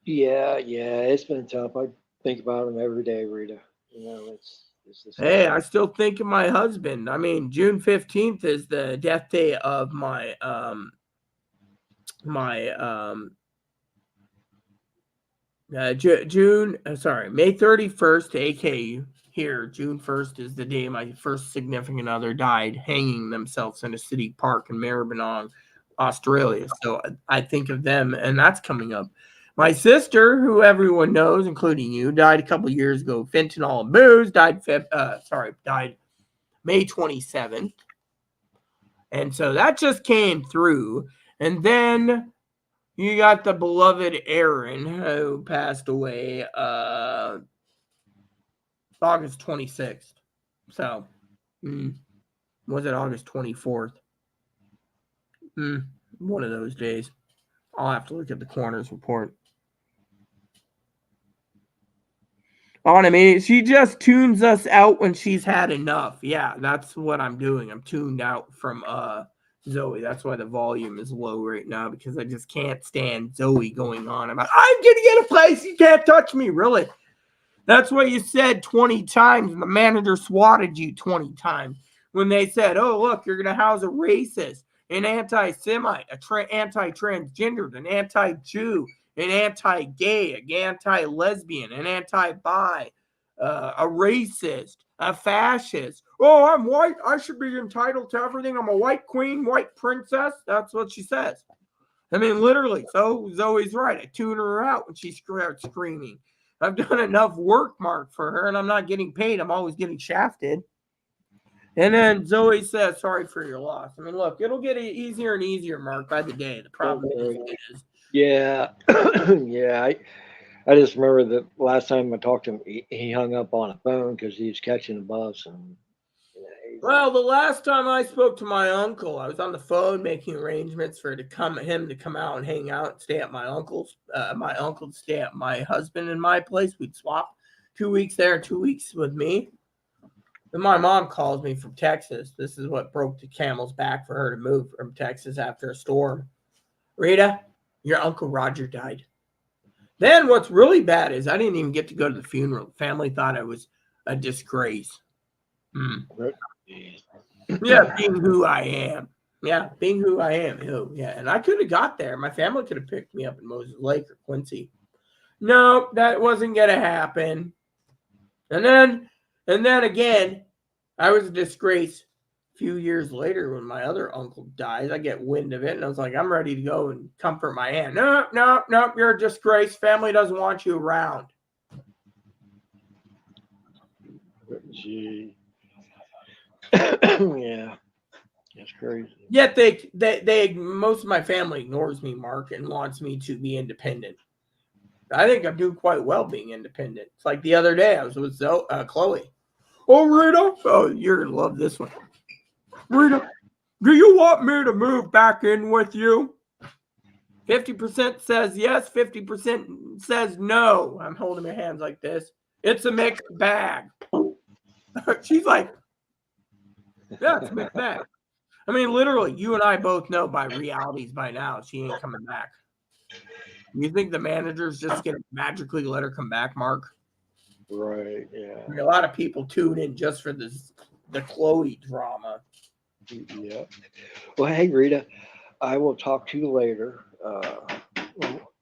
Yeah, it's been tough. I think about him every day, Rita. It's just Hey, I still think of my husband. I mean, June 15th is the death day of my May 31st, aka here, June 1st is the day my first significant other died hanging themselves in a city park in Maribyrnong, Australia. So I think of them, and that's coming up. My sister, who everyone knows, including you, died a couple years ago. Fentanyl and booze, died May 27th. And so that just came through. And then you got the beloved Aaron, who passed away August 26th. So, was it August 24th? One of those days. I'll have to look at the coroner's report. I mean, she just tunes us out when she's had enough. Yeah, that's what I'm doing. I'm tuned out from Zoe. That's why the volume is low right now, because I just can't stand Zoe going on about, I'm going to get a place. You can't touch me. Really? That's what you said 20 times, and the manager swatted you 20 times when they said, oh, look, you're going to house a racist, an anti-Semite, anti-transgendered, an anti-Jew, an anti-gay, an anti-lesbian, an anti-bi, a racist, a fascist. Oh, I'm white. I should be entitled to everything. I'm a white queen, white princess. That's what she says. I mean, literally. So Zoe's right. I tune her out when she starts screaming. I've done enough work, Mark, for her, and I'm not getting paid. I'm always getting shafted. And then Zoe says, sorry for your loss. I mean, look, it'll get easier and easier, Mark, by the day. The problem is. Yeah. Yeah. I just remember the last time I talked to him, he hung up on a phone because he was catching a bus. And well, the last time I spoke to my uncle, I was on the phone making arrangements for him to come out and hang out and stay at my uncle's. My uncle to stay at my husband and my place. We'd swap 2 weeks there, 2 weeks with me. Then my mom calls me from Texas. This is what broke the camel's back for her to move from Texas after a storm. Rita, your Uncle Roger died. Then what's really bad is I didn't even get to go to the funeral. The family thought I was a disgrace. Yeah, being who I am. Yeah, being who I am. Yeah, and I could have got there. My family could have picked me up in Moses Lake or Quincy. No, that wasn't going to happen. And then again, I was a disgrace a few years later when my other uncle dies. I get wind of it, and I was like, I'm ready to go and comfort my aunt. No, you're a disgrace. Family doesn't want you around. Gee. Yeah, that's crazy. Yet they most of my family ignores me, Mark, and wants me to be independent. I think I'm doing quite well being independent. It's like the other day I was with Chloe. Oh, Rita, oh, you're gonna love this one. Rita, do you want me to move back in with you? 50% says yes, 50% says no. I'm holding my hands like this. It's a mixed bag. She's like, yeah, it's a mixed bag. I mean, literally, you and I both know by realities by now she ain't coming back. You think the manager's just going to magically let her come back, Mark? Right, yeah. I mean, a lot of people tune in just for the Chloe drama. Yeah. Well, hey, Rita, I will talk to you later. I'm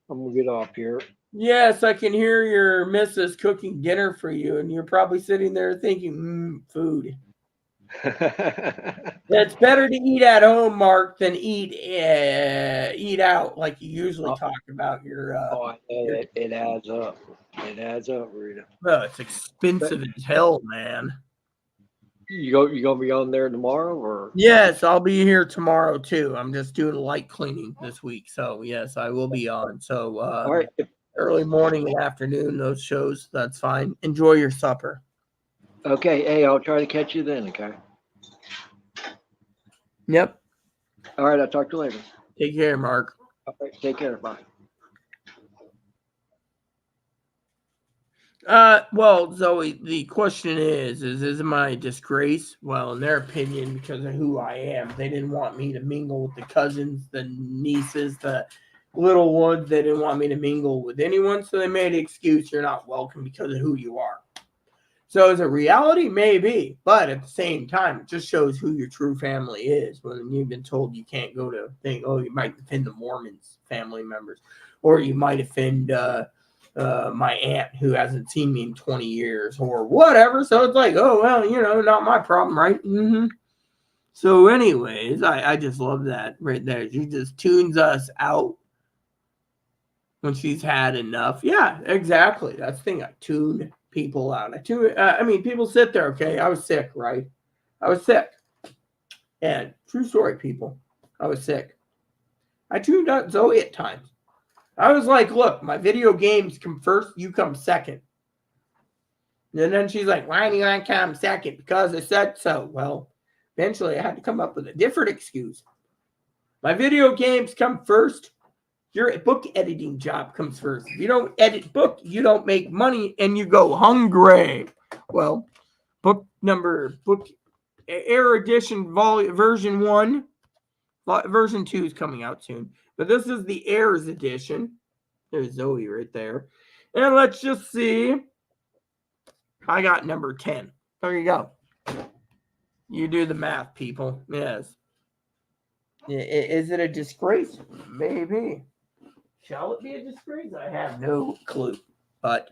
going to get off here. Yes, I can hear your missus cooking dinner for you, and you're probably sitting there thinking, food. It's better to eat at home, Mark, than eat out like you usually talk about your. It adds up. It adds up, Rita. Well, it's expensive as hell, man. You gonna be on there tomorrow, or? Yes, I'll be here tomorrow too. I'm just doing light cleaning this week, so yes, I will be on. So, all right. Early morning and afternoon, those shows. That's fine. Enjoy your supper. Okay. Hey, I'll try to catch you then. Okay. Yep. All right. I'll talk to you later. Take care, Mark. All right. Take care. Bye. Well, Zoe, the question is it my disgrace? Well, in their opinion, because of who I am, they didn't want me to mingle with the cousins, the nieces, the little ones. They didn't want me to mingle with anyone, so they made an excuse. You're not welcome because of who you are. So is it reality? Maybe, but at the same time, it just shows who your true family is. When you've been told you can't go to think, oh, you might offend the Mormons family members, or you might offend my aunt who hasn't seen me in 20 years or whatever. So it's like, oh, well, not my problem, right? Mm-hmm. So anyways, I just love that right there. She just tunes us out when she's had enough. Yeah, exactly. That's the thing. I tune people out. People sit there, okay? I was sick, right? I was sick. And true story, people. I was sick. I tuned out Zoe at times. I was like, look, my video games come first, you come second. And then she's like, why do you want to come second? Because I said so. Well, eventually I had to come up with a different excuse. My video games come first. Your book editing job comes first. If you don't edit book, you don't make money and you go hungry. Well, book Air Edition version 1. Version 2 is coming out soon. But this is the Airs edition. There's Zoe right there. And let's just see. I got number 10. There you go. You do the math, people. Yes. Is it a disgrace? Maybe. Shall it be a disgrace? I have no clue. But,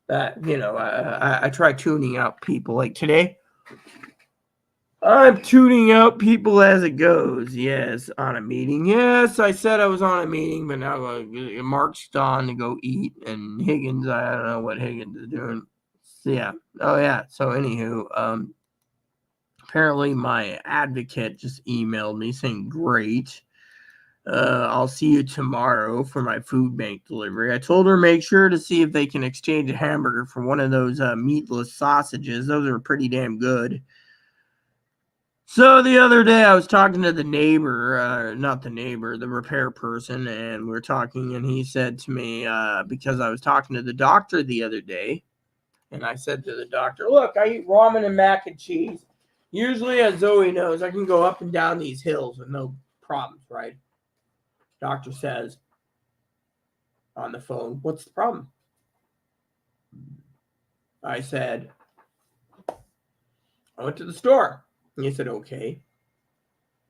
I try tuning out people. Like today, I'm tuning out people as it goes. Yes, on a meeting. Yes, I said I was on a meeting, but now Mark's on to go eat, and Higgins, I don't know what Higgins is doing. So, yeah. Oh, yeah. So, anywho, apparently my advocate just emailed me saying, great. I'll see you tomorrow for my food bank delivery. I told her make sure to see if they can exchange a hamburger for one of those meatless sausages. Those are pretty damn good. So the other day I was talking to the neighbor, not the neighbor, the repair person, and we were talking, and he said to me, because I was talking to the doctor the other day, and I said to the doctor, look, I eat ramen and mac and cheese. Usually, as Zoe knows, I can go up and down these hills with no problems, right? Doctor says on the phone, what's the problem? I said, I went to the store. And he said, okay.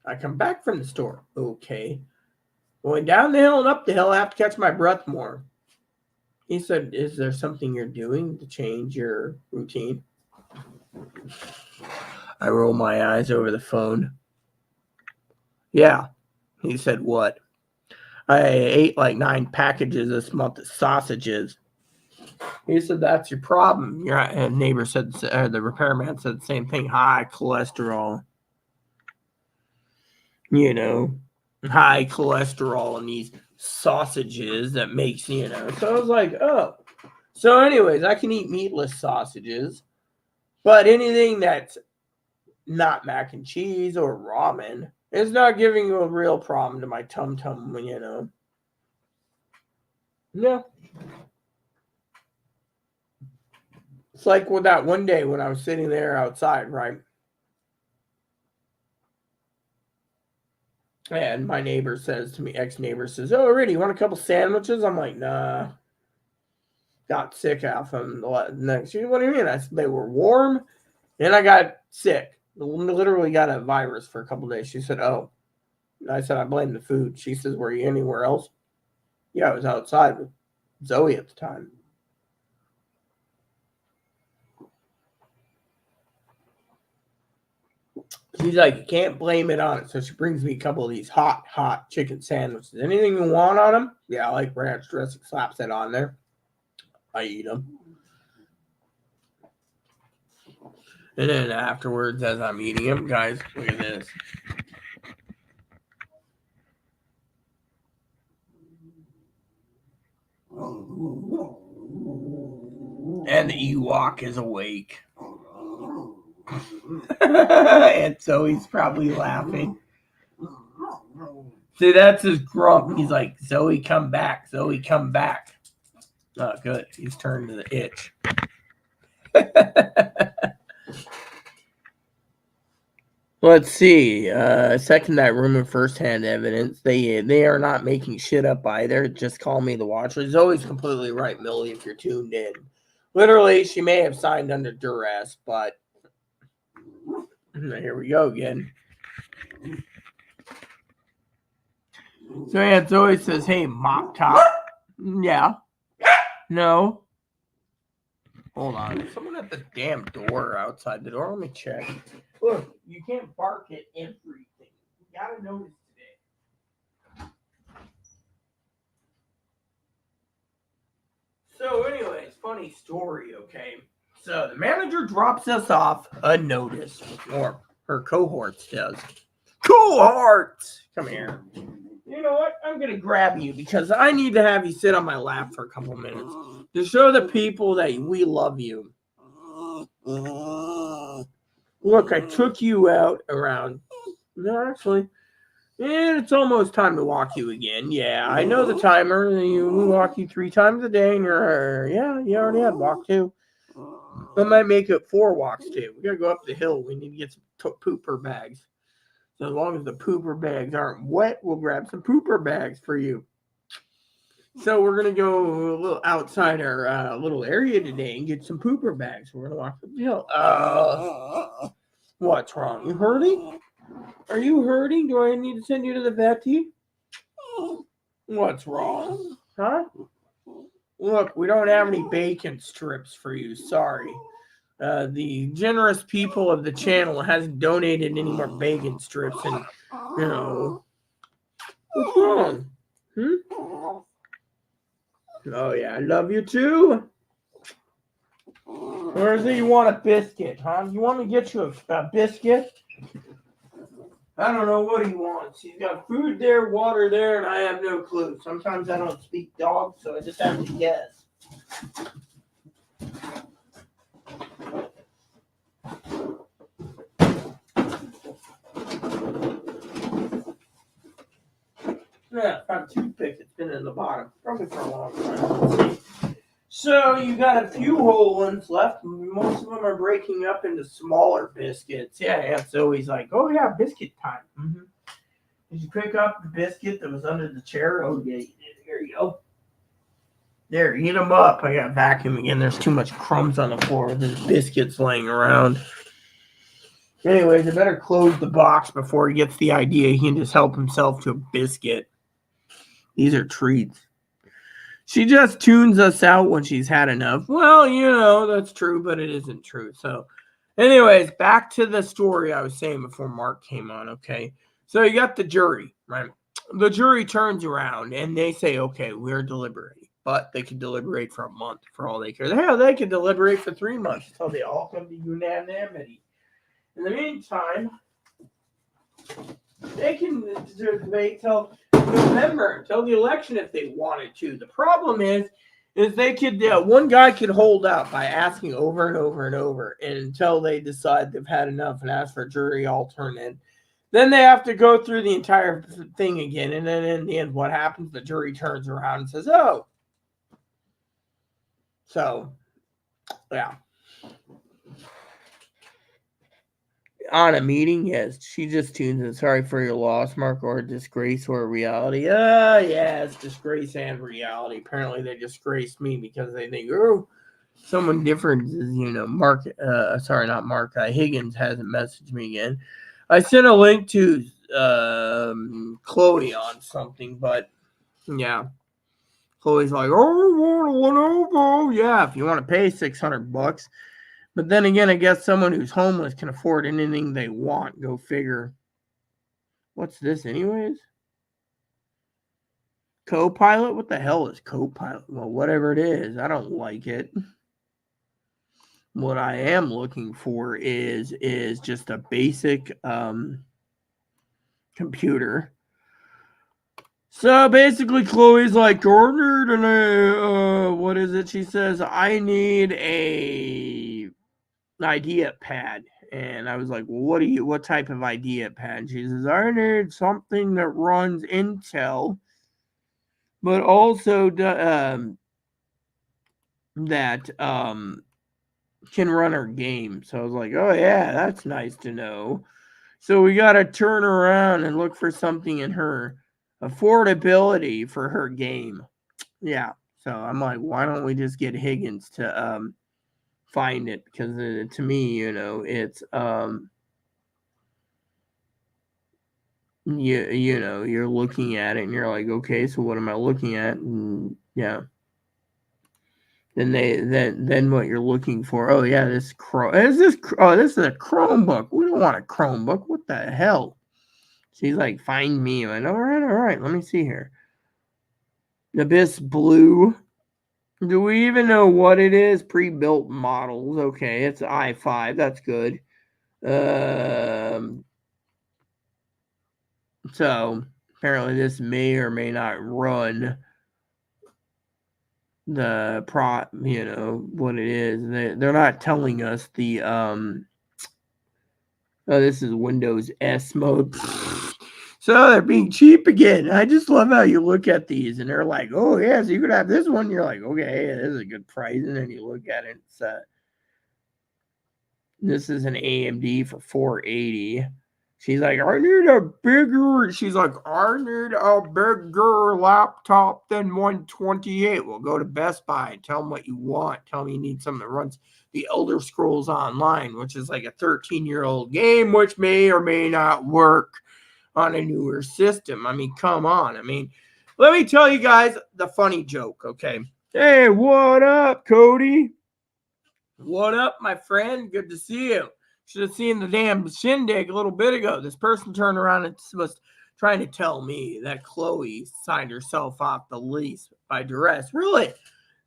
I come back from the store. Okay. Going down the hill and up the hill, I have to catch my breath more. He said, is there something you're doing to change your routine? I roll my eyes over the phone. Yeah. He said, what? I ate like 9 packages this month of sausages. He said, that's your problem. Your neighbor said, the repairman said the same thing. High cholesterol. High cholesterol in these sausages that makes, So I was like, oh. So anyways, I can eat meatless sausages. But anything that's not mac and cheese or ramen is not giving you a real problem to my tum-tum, No. It's like with that one day when I was sitting there outside, right? And my neighbor says to me, ex-neighbor says, oh, Rudy, you want a couple sandwiches? I'm like, nah. Got sick off them the next. She said, what do you mean? I said, they were warm, and I got sick. Literally got a virus for a couple days. She said, oh. And I said, I blame the food. She says, were you anywhere else? Yeah, I was outside with Zoe at the time. She's like, you can't blame it on it. So she brings me a couple of these hot chicken sandwiches. Anything you want on them? Yeah, I like ranch dressing. Slaps that on there. I eat them. And then afterwards, as I'm eating them, guys, look at this. And the Ewok is awake. And so he's probably laughing. See, that's his grump. He's like, Zoe, come back. Zoe, come back. Oh, good. He's turned to the itch. Let's see. Second that rumor, firsthand evidence. They are not making shit up either. Just call me the Watcher. He's always completely right, Millie, if you're tuned in. Literally, she may have signed under duress, but here we go again. So Aunt Zoe says, hey, Mop Top. Yeah. No. Hold on. Someone at the damn door outside the door. Let me check. Look, you can't bark at everything. You gotta notice today. So anyways, funny story, okay? So the manager drops us off a notice, or her cohorts does. Cohorts! Come here. You know what? I'm going to grab you because I need to have you sit on my lap for a couple minutes to show the people that we love you. Look, I took you out around. No, actually. And it's almost time to walk you again. Yeah, I know the timer. We walk you 3 times a day, and you're, you already had walk 2. I might make it 4 walks too. We got to go up the hill. We need to get some pooper bags. So as long as the pooper bags aren't wet, we'll grab some pooper bags for you. So we're going to go a little outside our little area today and get some pooper bags. We're going to walk the hill. What's wrong? You hurting? Are you hurting? Do I need to send you to the vetty? What's wrong? Huh? Look, we don't have any bacon strips for you. Sorry. The generous people of the channel hasn't donated any more bacon strips, and what's wrong? Oh yeah, I love you too. Or is it you want a biscuit, huh? You want me to get you a biscuit? I don't know what he wants. He's got food there, water there, and I have no clue. Sometimes I don't speak dog, so I just have to guess. Yeah, I found a toothpick that's been in the bottom, probably for a long time. So you got a few whole ones left. Most of them are breaking up into smaller biscuits. Yeah, Aunt Zoe's like, oh yeah, biscuit time. Mm-hmm. Did you pick up the biscuit that was under the chair? Oh yeah, you did. Here you go. There, eat them up. I got vacuum again. There's too much crumbs on the floor. There's biscuits laying around. Anyways, I better close the box before he gets the idea he can just help himself to a biscuit. These are treats. She just tunes us out when she's had enough. Well, that's true, but it isn't true. So, anyways, back to the story I was saying before Mark came on, okay? So you got the jury, right? The jury turns around and they say, okay, we're deliberating. But they can deliberate for a month for all they care. Hell, they can deliberate for 3 months until they all come to unanimity. In the meantime, they can debate till November, until the election if they wanted to. The problem is they could, one guy could hold out by asking over and over and over until they decide they've had enough and ask for a jury alternate. Then they have to go through the entire thing again. And then in the end, what happens? The jury turns around and says, oh. So, yeah. On a meeting, yes, she just tunes in. Sorry for your loss, Mark, or disgrace or reality. Yes, disgrace and reality. Apparently, they disgraced me because they think, oh, someone different is, Mark. Not Mark. Higgins hasn't messaged me again. I sent a link to Chloe on something, but yeah, Chloe's like, oh, yeah, if you want to pay $600. But then again, I guess someone who's homeless can afford anything they want. Go figure. What's this anyways? Copilot? What the hell is Copilot? Well, whatever it is, I don't like it. What I am looking for is just a basic computer. So basically, Chloe's like, Gardner, and what is it? She says, I need an idea pad. And I was like, well, what type of idea pad? She says, I need something that runs Intel, but also that can run our game. So I was like, oh yeah, that's nice to know. So we got to turn around and look for something in her affordability for her game. Yeah. So I'm like, why don't we just get Higgins to find it? Because to me, it's you're looking at it and you're like, okay, so what am I looking at? And yeah. Then what you're looking for? Oh yeah, this is this is a Chromebook. We don't want a Chromebook. What the hell? She's like, find me. I'm like, all right. Let me see here. Abyss Blue. Do we even know what it is? Pre-built models. Okay, it's i5. That's good. So apparently this may or may not run the what it is. They're not telling us the oh, this is Windows S mode. So they're being cheap again. I just love how you look at these and they're like, oh yeah, so you could have this one. You're like, okay, this is a good price. And then you look at it, it's this is an AMD for 480. She's like, I need a bigger laptop than 128. Well, go to Best Buy and tell them what you want. Tell them you need something that runs the Elder Scrolls Online, which is like a 13-year-old game, which may or may not work on a newer system. I mean, come on. I mean, let me tell you guys the funny joke, okay? Hey, what up, Cody? What up, my friend? Good to see you. Should have seen the damn shindig a little bit ago. This person turned around and was trying to tell me that Chloe signed herself off the lease by duress. Really?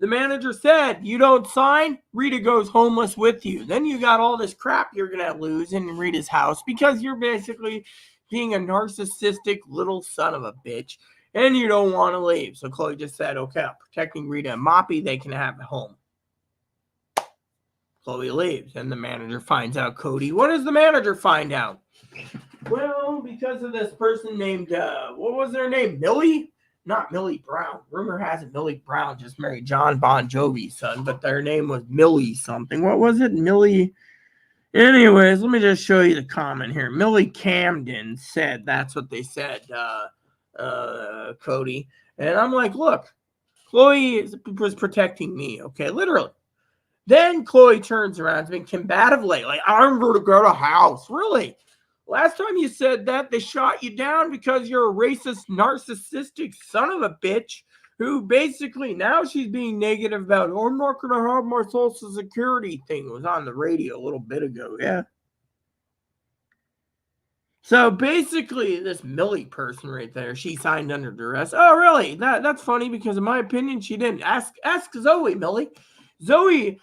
The manager said, you don't sign, Rita goes homeless with you. Then you got all this crap you're going to lose in Rita's house because you're basically being a narcissistic little son of a bitch and you don't want to leave. So Chloe just said, okay, I'm protecting Rita and Moppy. They can have a home. Chloe leaves, and the manager finds out Cody. What does the manager find out? Well, because of this person named, what was their name? Millie? Not Millie Brown. Rumor has it Millie Brown just married John Bon Jovi's son, but their name was Millie something. What was it? Millie. Anyways, let me just show you the comment here. Millie Camden said that's what they said, Cody. And I'm like, look, Chloe was protecting me, okay? Literally. Then Chloe turns around. It's been combative lately. I'm going to go to house. Really? Last time you said that, they shot you down because you're a racist, narcissistic son of a bitch who basically now she's being negative about, oh, I'm not going to have my Social Security thing. It was on the radio a little bit ago. Yeah. So basically, this Millie person right there, she signed under duress. Oh, really? That's funny because in my opinion, she didn't. Ask Zoe, Millie. Zoe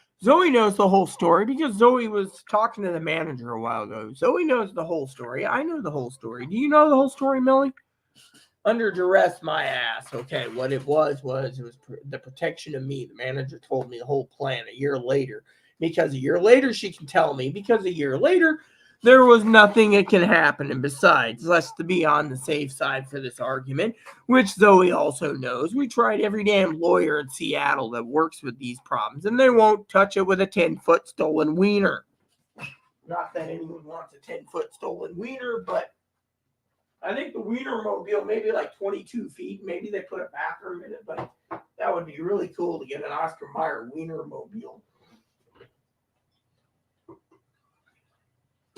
knows the whole story because Zoe was talking to the manager a while ago. Zoe knows the whole story. I know the whole story. Do you know the whole story, Millie? Under duress, my ass. Okay, what it was the protection of me. The manager told me the whole plan a year later. Because a year later, she can tell me. Because a year later, there was nothing that can happen. And besides, let's to be on the safe side for this argument, which Zoe also knows. We tried every damn lawyer in Seattle that works with these problems, and they won't touch it with a 10-foot stolen wiener. Not that anyone wants a 10-foot stolen wiener, but I think the Wienermobile maybe like 22 feet. Maybe they put a bathroom in it, but that would be really cool to get an Oscar Mayer Wienermobile.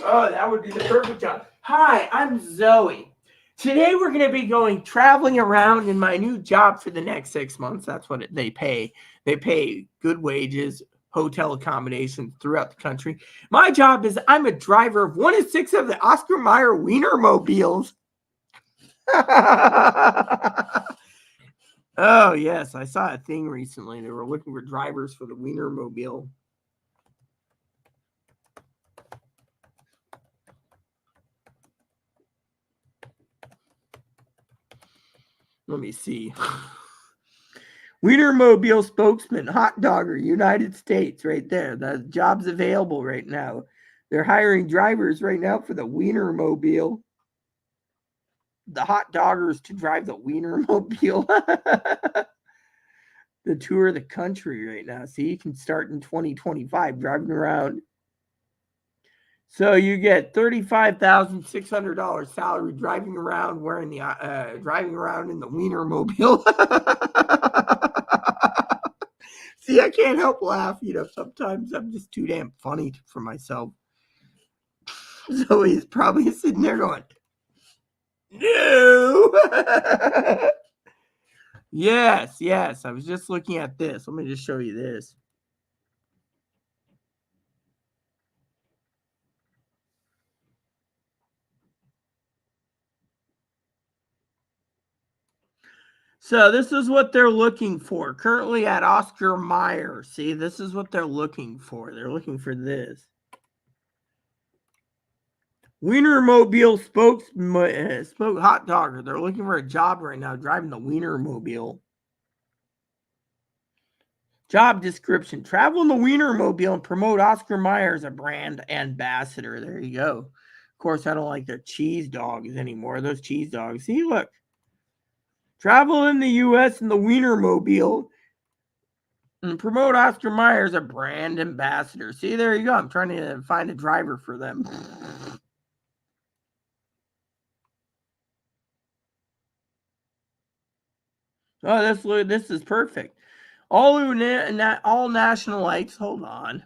Oh, that would be the perfect job. Hi, I'm Zoe. Today we're going to be traveling around in my new job for the next 6 months. That's what they pay. They pay good wages, hotel accommodations throughout the country. My job is I'm a driver of 1 of 6 of the Oscar Mayer Wienermobiles. Oh, yes. I saw a thing recently. They were looking for drivers for the Wienermobile. Let me see. Wienermobile spokesman, hot dogger, United States, right there. The job's available right now. They're hiring drivers right now for the Wienermobile. The hot doggers to drive the Wienermobile. the tour of the country right now. See, you can start in 2025 driving around. So you get $35,600 salary driving around wearing the driving around in the Wienermobile. See, I can't help laugh. Sometimes I'm just too damn funny for myself. So he's probably sitting there going, no. Yes. I was just looking at this. Let me just show you this. So this is what they're looking for. Currently at Oscar Mayer. See, this is what they're looking for. They're looking for this. Wienermobile spoke hot dogger. They're looking for a job right now driving the Wienermobile. Job description. Travel in the Wienermobile and promote Oscar Mayer as a brand ambassador. There you go. Of course, I don't like the cheese dogs anymore. Those cheese dogs. See, look. Travel in the U.S. in the Wienermobile and promote Oscar Mayer as a brand ambassador. See, there you go. I'm trying to find a driver for them. Oh, this is perfect. All national lights. Hold on.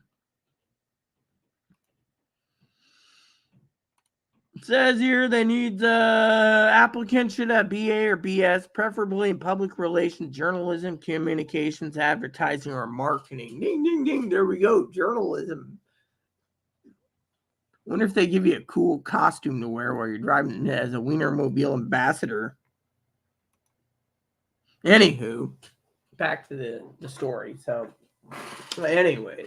It says here they need applicant should have BA or BS, preferably in public relations, journalism, communications, advertising, or marketing. Ding, ding, ding. There we go. Journalism. Wonder if they give you a cool costume to wear while you're driving as a Wienermobile ambassador. Anywho, back to the story. So, anyway,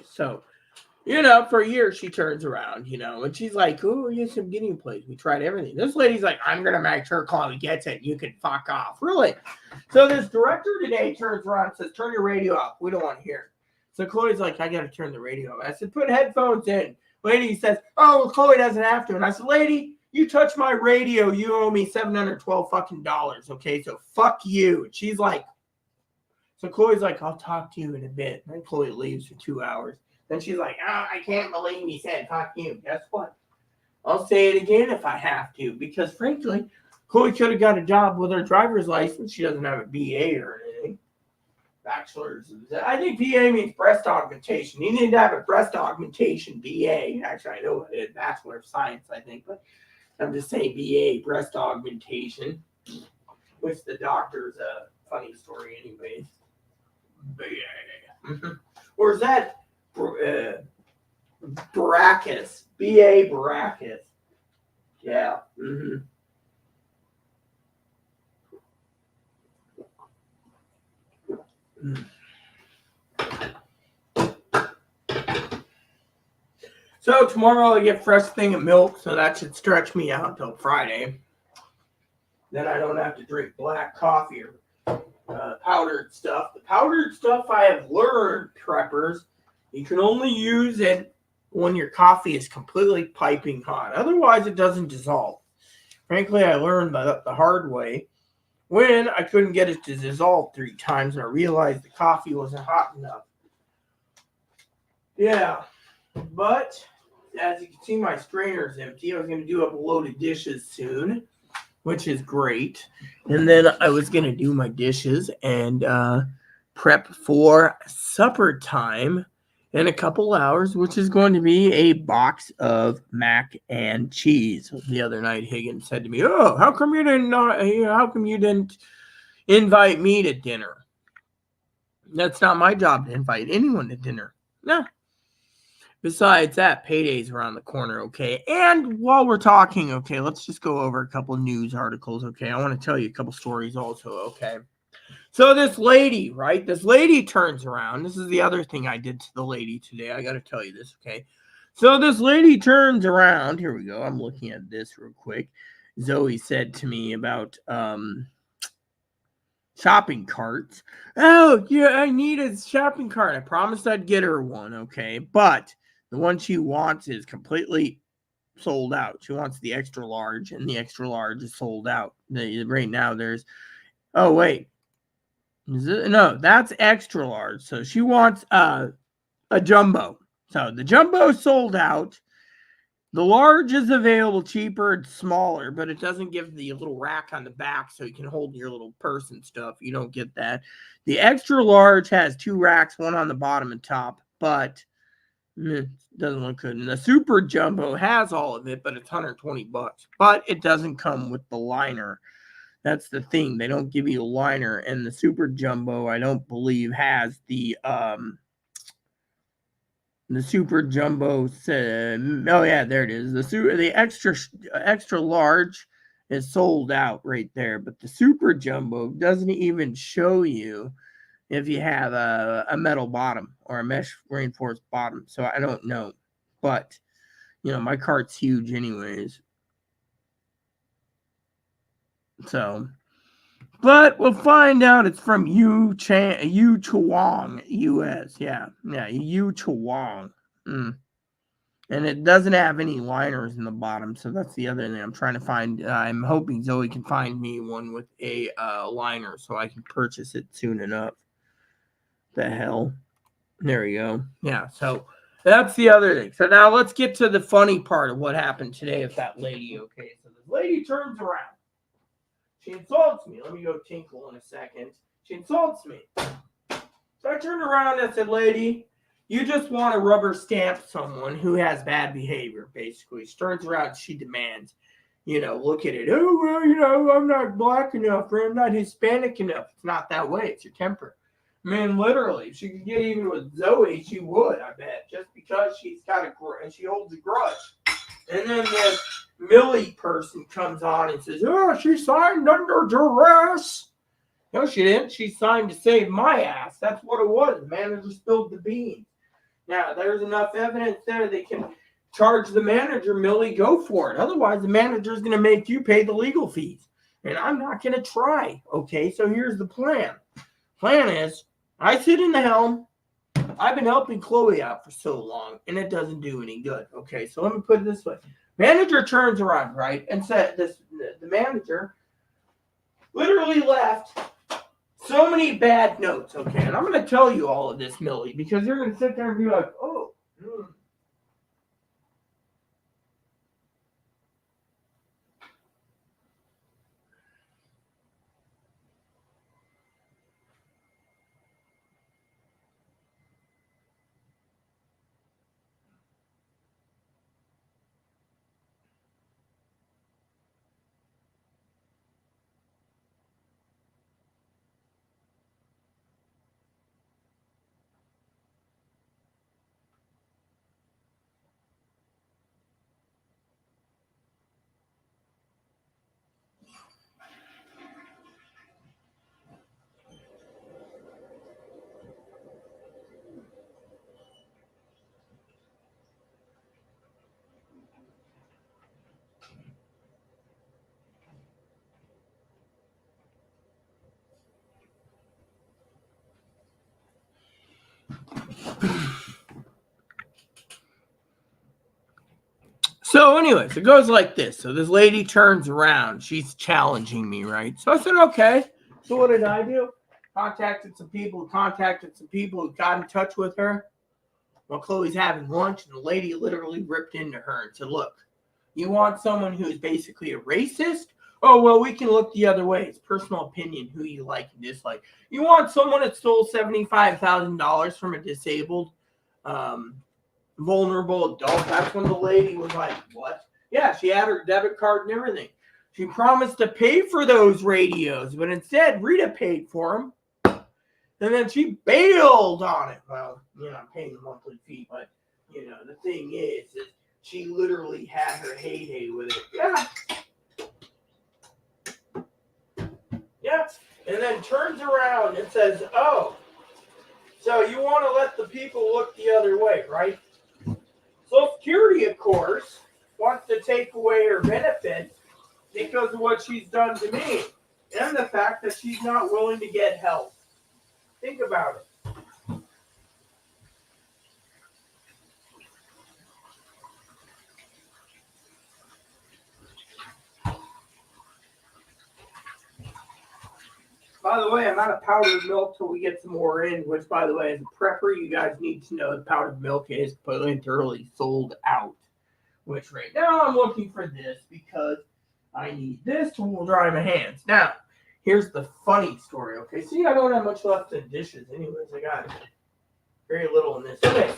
for a year, she turns around, and she's like, oh, yes, I'm getting a place. We tried everything. This lady's like, I'm going to make sure Chloe gets it. You can fuck off. Really? So this director today turns around and says, turn your radio off. We don't want to hear it. So Chloe's like, I got to turn the radio off. I said, put headphones in. Lady says, oh, well, Chloe doesn't have to. And I said, lady, you touch my radio, you owe me $712 fucking dollars. Okay, so fuck you. And she's like, so Chloe's like, I'll talk to you in a bit. And then Chloe leaves for 2 hours. Then she's like, oh, I can't believe he said fuck you. Guess what? I'll say it again if I have to. Because frankly, Chloe could have got a job with her driver's license. She doesn't have a BA or anything. Bachelor's. I think BA means breast augmentation. You need to have a breast augmentation BA. Actually, I know what it is. Bachelor of Science, I think. But I'm just saying BA, breast augmentation. Which the doctor's a funny story anyways. BA. Or is that Baracus? BA Baracus. Yeah. Mm-hmm. So tomorrow I get fresh thing of milk, so that should stretch me out till Friday. Then I don't have to drink black coffee or powdered stuff. The powdered stuff I have learned, preppers, you can only use it when your coffee is completely piping hot. Otherwise, it doesn't dissolve. Frankly, I learned the hard way when I couldn't get it to dissolve 3 times, and I realized the coffee wasn't hot enough. Yeah, but as you can see, my strainer's empty. I was going to do up a load of dishes soon, which is great. And then I was going to do my dishes and prep for supper time in a couple hours, which is going to be a box of mac and cheese. The other night, Higgins said to me, "Oh, how come you didn't invite me to dinner?" That's not my job to invite anyone to dinner. No. Besides that, payday's around the corner, okay? And while we're talking, okay, let's just go over a couple news articles, okay? I want to tell you a couple stories also, okay? So this lady, right? This lady turns around. This is the other thing I did to the lady today. I got to tell you this, okay? So this lady turns around. Here we go. I'm looking at this real quick. Zoe said to me about shopping carts. Oh, yeah, I need a shopping cart. I promised I'd get her one, okay? But the one she wants is completely sold out. She wants the extra large, and the extra large is sold out. Right now, there's... Oh, wait. No, that's extra large. So she wants a jumbo. So the jumbo sold out. The large is available cheaper. It's smaller, but it doesn't give the little rack on the back so you can hold your little purse and stuff. You don't get that. The extra large has 2 racks, one on the bottom and top, but doesn't look good. And the super jumbo has all of it, but it's $120. But it doesn't come with the liner. That's the thing. They don't give you a liner. And the super jumbo, I don't believe, has the super jumbo said, oh yeah, there it is. The extra large is sold out right there, but the super jumbo doesn't even show you if you have a metal bottom or a mesh reinforced bottom. So I don't know, but my cart's huge anyways. So, but we'll find out. It's from Yu Chuang, US. Yeah, Yu Chuang. And it doesn't have any liners in the bottom, so that's the other thing I'm trying to find. I'm hoping Zoe can find me one with a liner so I can purchase it soon enough. The hell? There we go. Yeah, so that's the other thing. So now let's get to the funny part of what happened today with that lady. Okay, so this lady turns around. She insults me. Let me go tinkle in a second. She insults me. So I turned around and I said, lady, you just want to rubber stamp someone who has bad behavior, basically. She turns around and she demands, look at it. Oh, well, I'm not black enough or I'm not Hispanic enough. It's not that way. It's your temper. I mean, literally, if she could get even with Zoe, she would, I bet, just because she's got and she holds a grudge. And then this Millie person comes on and says, oh, she signed under duress. No, she didn't. She signed to save my ass. That's what it was. The manager spilled the beans. Now, there's enough evidence there they can charge the manager, Millie, go for it. Otherwise, the manager's going to make you pay the legal fees. And I'm not going to try. Okay, so here's the plan. Plan is, I sit in the helm. I've been helping Chloe out for so long, and it doesn't do any good. Okay, so let me put it this way. Manager turns around, right, and said the manager literally left so many bad notes, okay? And I'm going to tell you all of this, Millie, because you're going to sit there and be like, oh. So anyways, it goes like this. So this lady turns around. She's challenging me, right? So I said, okay. So what did I do? Contacted some people who got in touch with her while Chloe's having lunch, and the lady literally ripped into her and said, look, you want someone who's basically a racist? Oh, well, we can look the other way. It's personal opinion who you like and dislike. You want someone that stole $75,000 from a disabled vulnerable adult? That's when the lady was like, what? Yeah, she had her debit card and everything. She promised to pay for those radios, but instead Rita paid for them. And then she bailed on it. Well, I'm paying the monthly fee, but, the thing is that she literally had her heyday with it. Yeah. And then turns around and says, oh, so you want to let the people look the other way, right? Social Security, of course, wants to take away her benefit because of what she's done to me and the fact that she's not willing to get help. Think about it. If By the way, I'm out of powdered milk till we get some more in, which, by the way, as a prepper, you guys need to know that powdered milk is completely and thoroughly sold out. Which right now I'm looking for this because I need this to dry my hands. Now, here's the funny story, okay? See, I don't have much left in dishes anyways. I got very little in this. Okay,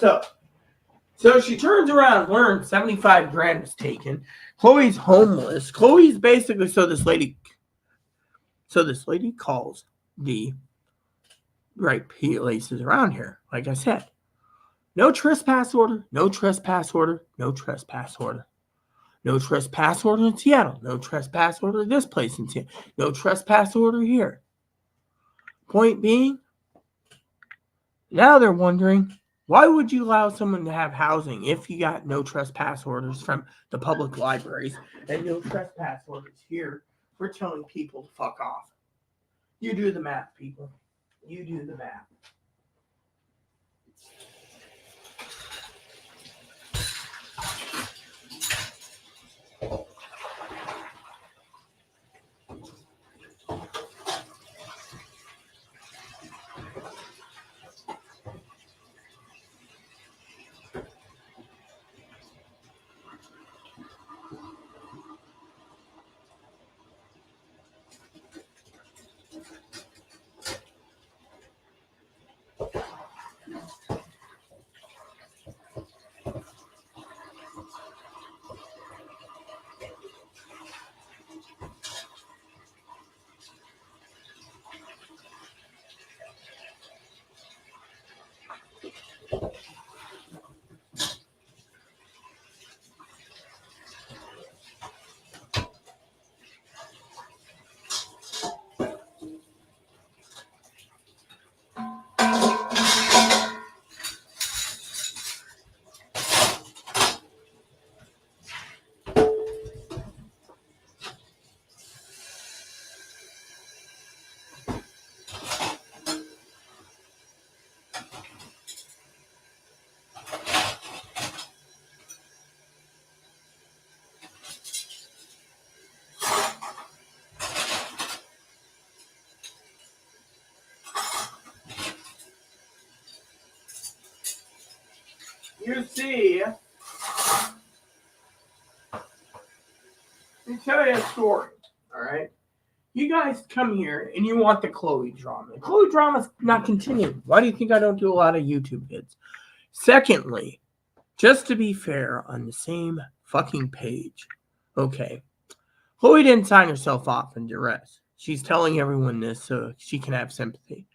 so she turns around, learns 75 grand was taken. Chloe's homeless. Chloe's basically, so this lady calls the right places around here. Like I said, no trespass order, no trespass order, no trespass order. No trespass order in Seattle. No trespass order in this place in Seattle. No trespass order here. Point being, now they're wondering, why would you allow someone to have housing if you got no trespass orders from the public libraries and no trespass orders here? We're telling people to fuck off. You do the math, people. You do the math. You see, let me tell you a story, all right? You guys come here and you want the Chloe drama. The Chloe drama's not continuing. Why do you think I don't do a lot of YouTube vids? Secondly, just to be fair, on the same fucking page, okay, Chloe didn't sign herself off in duress. She's telling everyone this so she can have sympathy.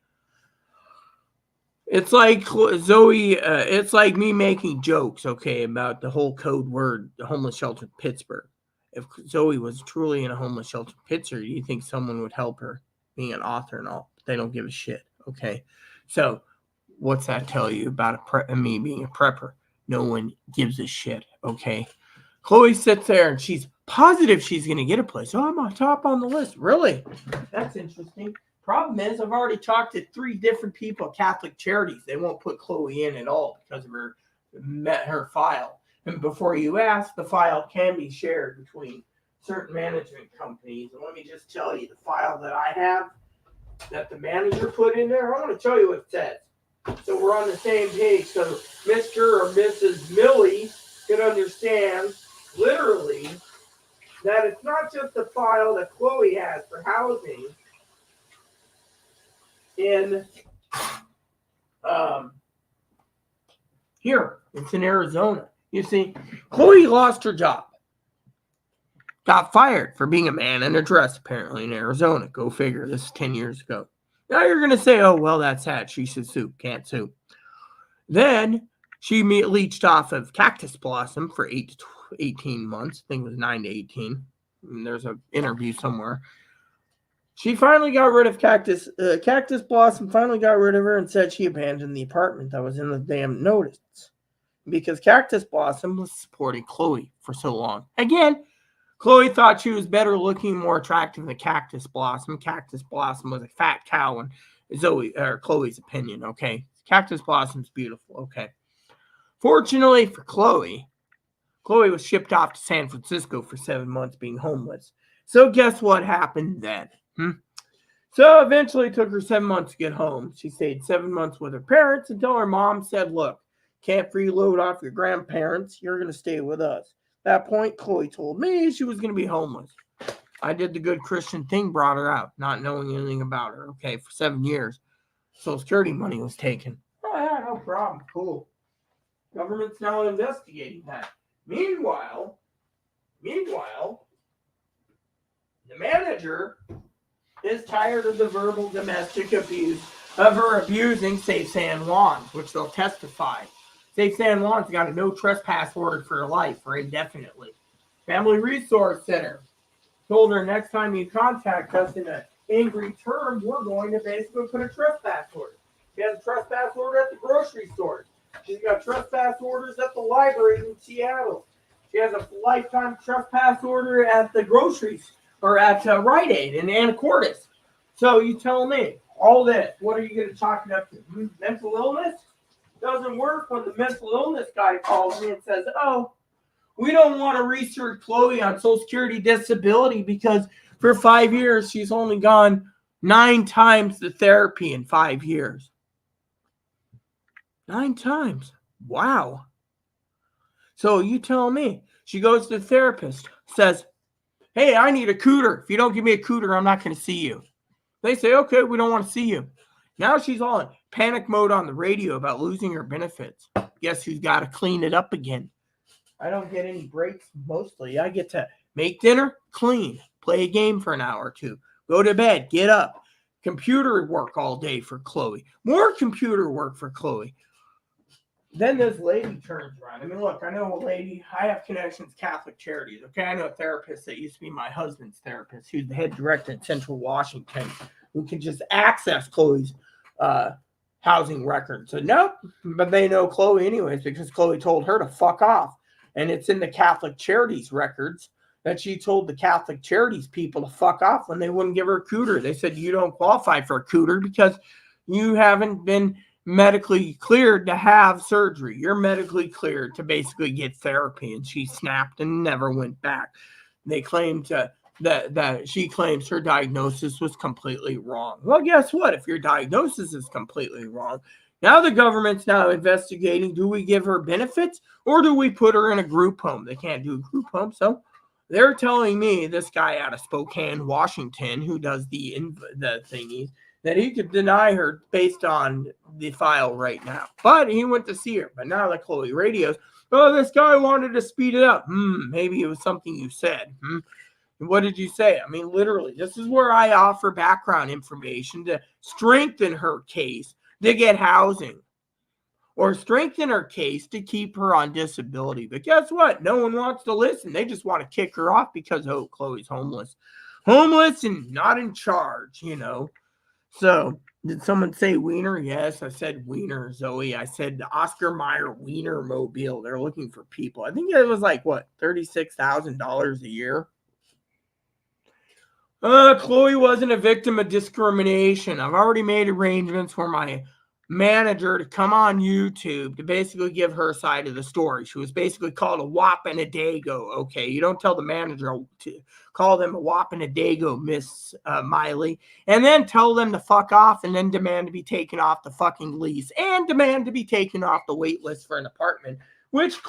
It's like Zoe, it's like me making jokes, okay, about the whole code word, the homeless shelter in Pittsburgh. If Zoe was truly in a homeless shelter in Pittsburgh, do you think someone would help her being an author and all? They don't give a shit, okay? So what's that tell you about me being a prepper? No one gives a shit, okay? Chloe sits there and she's positive she's going to get a place. Oh, I'm on top on the list. Really? That's interesting. Problem is, I've already talked to 3 different people at Catholic Charities. They won't put Chloe in at all because of her file. And before you ask, the file can be shared between certain management companies. And let me just tell you, the file that I have that the manager put in there, I want to tell you what it says. So we're on the same page. So Mr. or Mrs. Millie can understand literally that it's not just the file that Chloe has for housing in here. It's in Arizona. You see, Chloe lost her job. Got fired for being a man in a dress, apparently, in Arizona. Go figure. This is 10 years ago. Now you're going to say, oh, well, that's sad. She should sue. Can't sue. Then she leached off of Cactus Blossom for 8 to 18 months. I think it was 9 to 18. And there's an interview somewhere. She finally got rid of Cactus Blossom finally got rid of her and said she abandoned the apartment that was in the damn notice because Cactus Blossom was supporting Chloe for so long. Again, Chloe thought she was better looking, more attractive than Cactus Blossom. Cactus Blossom was a fat cow in Chloe's opinion, okay? Cactus Blossom's beautiful, okay. Fortunately for Chloe was shipped off to San Francisco for 7 months being homeless. So guess what happened then? So eventually it took her 7 months to get home. She stayed 7 months with her parents until her mom said, look, can't freeload off your grandparents. You're going to stay with us. At that point, Chloe told me she was going to be homeless. I did the good Christian thing, brought her out, not knowing anything about her. Okay, for 7 years. Social Security money was taken. Oh, yeah, no problem. Cool. Government's now investigating that. Meanwhile, the manager is tired of the verbal domestic abuse of her abusing Safe San Juan, which they'll testify. Safe San Juan's got a no trespass order for her life or indefinitely. Family Resource Center told her next time you contact us in an angry term, we're going to basically put a trespass order. She has a trespass order at the grocery store. She's got trespass orders at the library in Seattle. She has a lifetime trespass order at the groceries or at Rite Aid in Anacortes. So you tell me, all this, what are you going to chalk it up to? Mental illness? Doesn't work when the mental illness guy calls me and says, oh, we don't want to research Chloe on Social Security disability because for 5 years she's only gone 9 times the therapy in 5 years. 9 times. Wow. So you tell me. She goes to the therapist, says, hey, I need a cooter. If you don't give me a cooter, I'm not going to see you. They say, okay, we don't want to see you. Now she's all in panic mode on the radio about losing her benefits. Guess who's got to clean it up again? I don't get any breaks mostly. I get to make dinner, clean, play a game for an hour or two, go to bed, get up. Computer work all day for Chloe. More computer work for Chloe. Then this lady turns around. I mean, look, I know a lady. I have connections Catholic Charities. Okay, I know a therapist that used to be my husband's therapist, who's the head director in Central Washington, who can just access Chloe's housing records. So nope, but they know Chloe anyways because Chloe told her to fuck off. And it's in the Catholic Charities records that she told the Catholic Charities people to fuck off when they wouldn't give her a cooter. They said, you don't qualify for a cooter because you haven't been medically cleared to have surgery. You're medically cleared to basically get therapy. And she snapped and never went back. They claimed that she claims her diagnosis was completely wrong. Well, guess what? If your diagnosis is completely wrong, now the government's now investigating, do we give her benefits or do we put her in a group home? They can't do a group home. So they're telling me, this guy out of Spokane, Washington, who does the thingies, that he could deny her based on the file right now. But he went to see her. But now the Chloe radios, oh, this guy wanted to speed it up. Maybe it was something you said. What did you say? I mean, literally, this is where I offer background information to strengthen her case to get housing or strengthen her case to keep her on disability. But guess what? No one wants to listen. They just want to kick her off because, oh, Chloe's homeless. Homeless and not in charge, you know. So did someone say Wiener? Yes, I said Wiener, Zoe. I said the Oscar Mayer Wiener Mobile. They're looking for people. I think it was like, what, $36,000 a year? Chloe wasn't a victim of discrimination. I've already made arrangements for my manager to come on YouTube to basically give her side of the story. She was basically called a whop and a dago. Okay, you don't tell the manager to call them a whop and a dago, Miss Miley, and then tell them to fuck off and then demand to be taken off the fucking lease and demand to be taken off the wait list for an apartment, which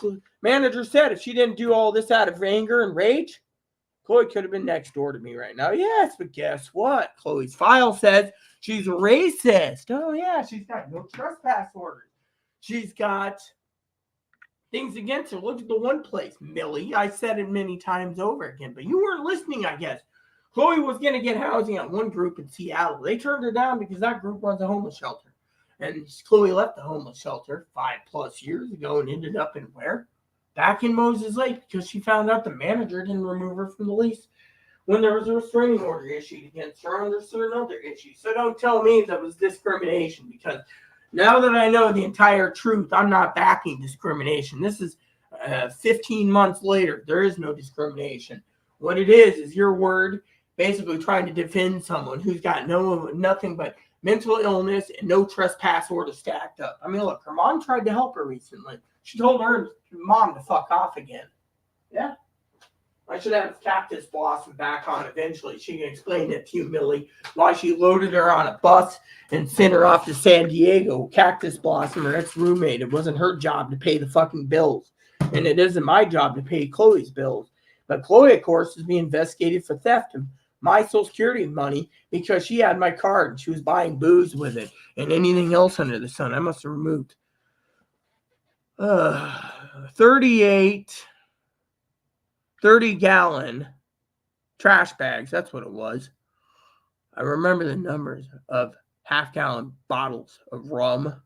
manager said if she didn't do all this out of anger and rage, Chloe could have been next door to me right now. Yes, but guess what? Chloe's file says she's a racist. Oh, yeah, she's got no trespass orders. She's got things against her. Look at the one place, Millie. I said it many times over again, but you weren't listening, I guess. Chloe was going to get housing at one group in Seattle. They turned her down because that group runs a homeless shelter. And Chloe left the homeless shelter 5+ years ago and ended up in where? Back in Moses Lake because she found out the manager didn't remove her from the lease when there was a restraining order issued against her under certain other issues. So don't tell me that was discrimination because now that I know the entire truth, I'm not backing discrimination. This is 15 months later. There is no discrimination. What it is your word basically trying to defend someone who's got nothing but mental illness and no trespass order stacked up. I mean, look, her mom tried to help her recently. She told her mom to fuck off again. Yeah. I should have Cactus Blossom back on eventually. She can explain it to you, Millie, why she loaded her on a bus and sent her off to San Diego. Cactus Blossom, her ex-roommate, it wasn't her job to pay the fucking bills. And it isn't my job to pay Chloe's bills. But Chloe, of course, is being investigated for theft of my Social Security money because she had my card and she was buying booze with it and anything else under the sun. I must have removed 30-gallon trash bags. That's what it was. I remember the numbers of half-gallon bottles of rum,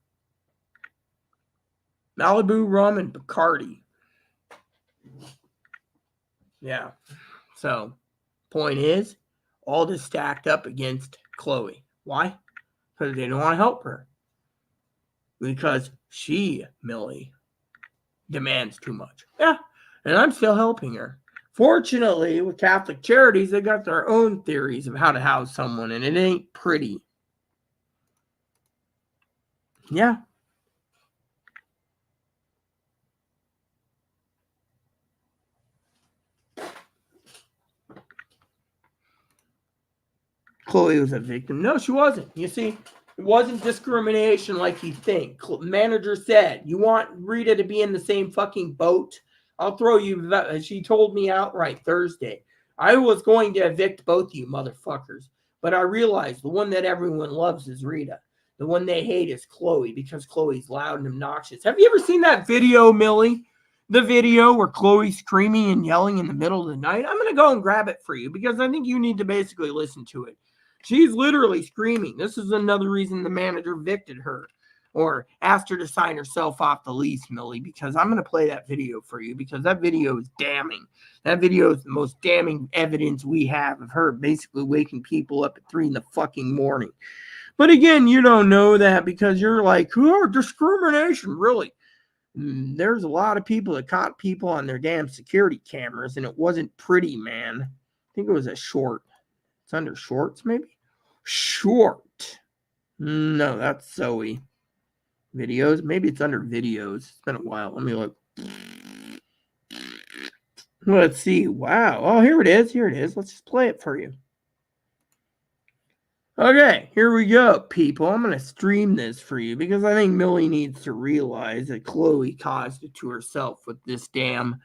Malibu rum, and Bacardi. Yeah. So, point is, all this stacked up against Chloe. Why? Because they don't want to help her. Because she, Millie, demands too much. Yeah. And I'm still helping her. Fortunately, with Catholic Charities, they got their own theories of how to house someone, and it ain't pretty. Yeah. Chloe was a victim. No, she wasn't. You see, it wasn't discrimination like you think. Manager said, you want Rita to be in the same fucking boat? I'll throw you. She told me outright Thursday. I was going to evict both you motherfuckers. But I realized the one that everyone loves is Rita. The one they hate is Chloe because Chloe's loud and obnoxious. Have you ever seen that video, Millie? The video where Chloe's screaming and yelling in the middle of the night? I'm going to go and grab it for you because I think you need to basically listen to it. She's literally screaming. This is another reason the manager evicted her or asked her to sign herself off the lease, Millie, because I'm going to play that video for you because that video is damning. That video is the most damning evidence we have of her basically waking people up at 3 in the fucking morning. But again, you don't know that because you're like, oh, discrimination, really. There's a lot of people that caught people on their damn security cameras, and it wasn't pretty, man. I think it was a short. It's under shorts, maybe? Short. No, that's Zoe. Videos. Maybe it's under videos. It's been a while. Let me look. Let's see. Wow. Oh, here it is. Here it is. Let's just play it for you. Okay, here we go, people. I'm going to stream this for you because I think Millie needs to realize that Chloe caused it to herself with this damn...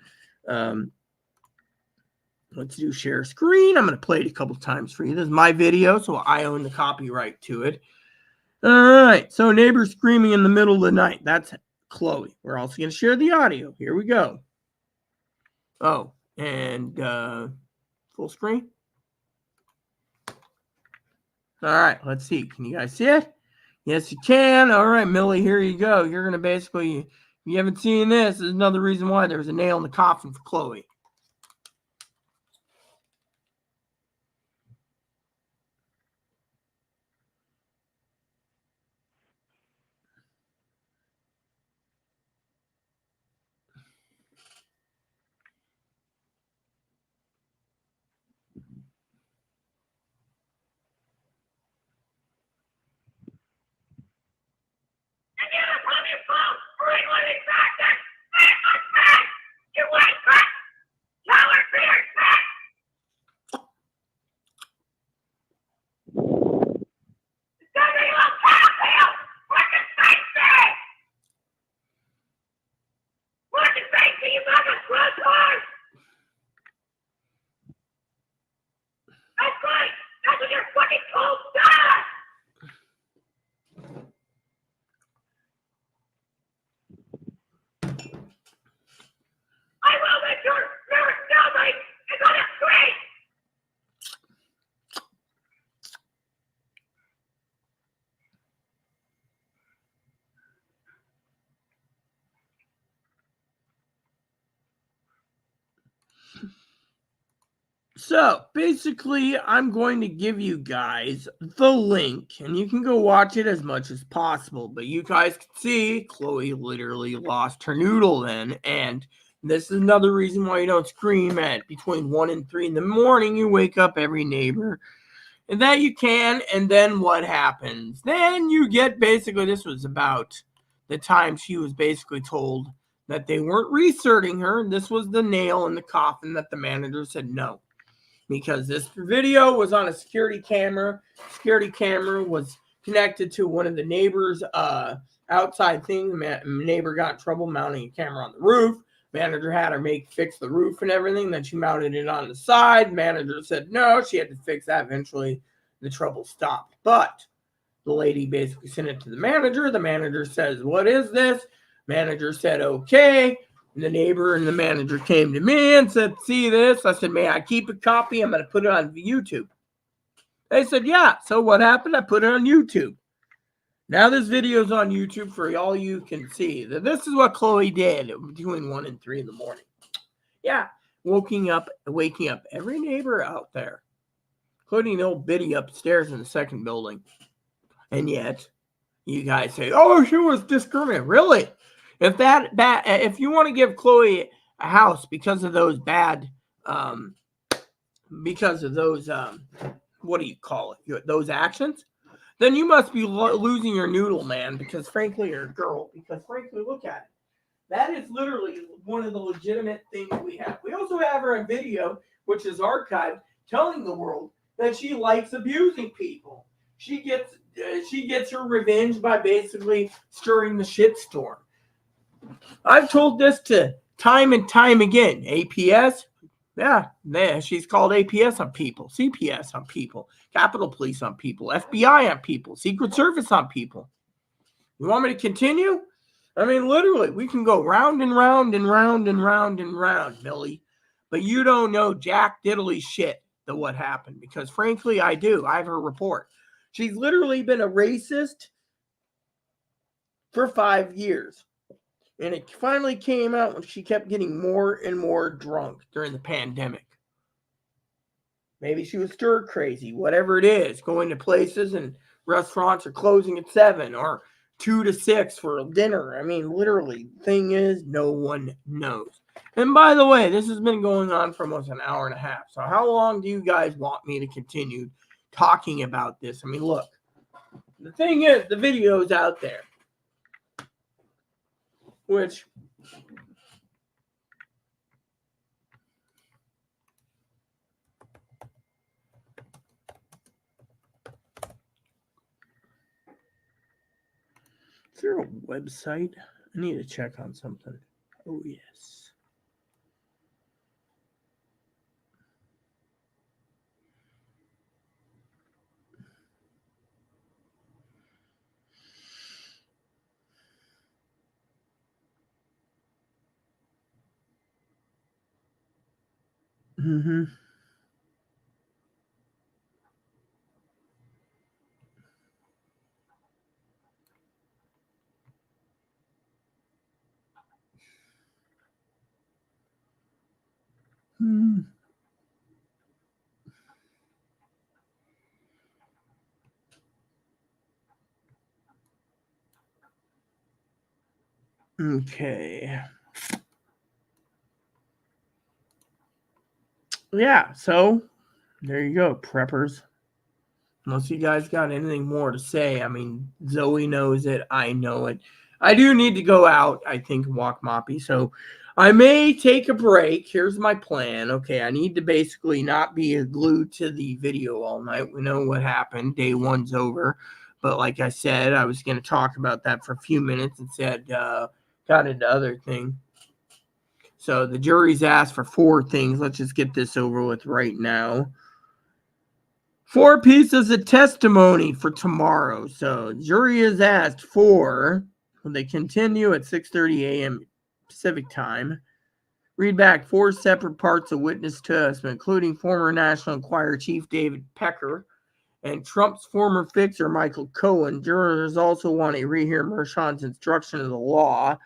let's do share screen. I'm going to play it a couple times for you. This is my video, so I own the copyright to it. All right, so neighbor screaming in the middle of the night. That's Chloe. We're also going to share the audio. Here we go. Oh, and full screen. All right, let's see. Can you guys see it? Yes, you can. All right, Millie, here you go. You're going to basically, if you haven't seen this, there's another reason why there's a nail in the coffin for Chloe. So basically, I'm going to give you guys the link, and you can go watch it as much as possible. But you guys can see Chloe literally lost her noodle then, and this is another reason why you don't scream at between 1 and 3 in the morning. You wake up every neighbor, and that you can. And then what happens? Then you get basically, this was about the time she was basically told that they weren't researching her. This was the nail in the coffin that the manager said no. Because this video was on a security camera. Security camera was connected to one of the neighbors' outside thing. The neighbor got in trouble mounting a camera on the roof. Manager had her fix the roof and everything. Then she mounted it on the side. Manager said no. She had to fix that. Eventually, the trouble stopped. But the lady basically sent it to the manager. The manager says, "What is this?" Manager said, "Okay." And the neighbor and the manager came to me and said, "See this?" I said, "May I keep a copy? I'm going to put it on YouTube." They said, "Yeah." So what happened? I put it on YouTube. Now this video is on YouTube for all you can see. This is what Chloe did between 1 and 3 in the morning. Yeah, waking up every neighbor out there, including the old biddy upstairs in the second building. And yet, you guys say, "Oh, she was discriminated." Really? If you want to give Chloe a house because of those bad, what do you call it? Those actions, then you must be losing your noodle, man. Because frankly, you're a girl. Because frankly, look at it. That is literally one of the legitimate things we have. We also have her on video, which is archived, telling the world that she likes abusing people. She gets her revenge by basically stirring the shitstorm. I've told this to time and time again. APS, yeah, she's called APS on people, CPS on people, Capitol Police on people, FBI on people, Secret Service on people. You want me to continue? I mean, literally, we can go round and round and round and round and round, Millie. But you don't know jack diddly shit to what happened. Because frankly, I do. I have her report. She's literally been a racist for 5 years. And it finally came out when she kept getting more and more drunk during the pandemic. Maybe she was stir crazy, whatever it is, going to places and restaurants are closing at 7 or 2 to 6 for dinner. I mean, literally, the thing is, no one knows. And by the way, this has been going on for almost an hour and a half. So how long do you guys want me to continue talking about this? I mean, look, the thing is, the video is out there. Which is there a website? I need to check on something. Oh, yes. Mm-hmm. Okay. Yeah, so there you go, preppers. Unless you guys got anything more to say. I mean, Zoe knows it. I know it. I do need to go out, I think, and walk Moppy. So I may take a break. Here's my plan. Okay, I need to basically not be glued to the video all night. We know what happened. Day 1's over. But like I said, I was going to talk about that for a few minutes and said, got into other thing. So the jury's asked for 4 things. Let's just get this over with right now. 4 pieces of testimony for tomorrow. So jury is asked for, when they continue at 6:30 a.m. Pacific time, read back 4 separate parts of witness testimony, including former National Enquirer Chief David Pecker and Trump's former fixer Michael Cohen. Jurors also want to rehear Merchan's instruction of the law.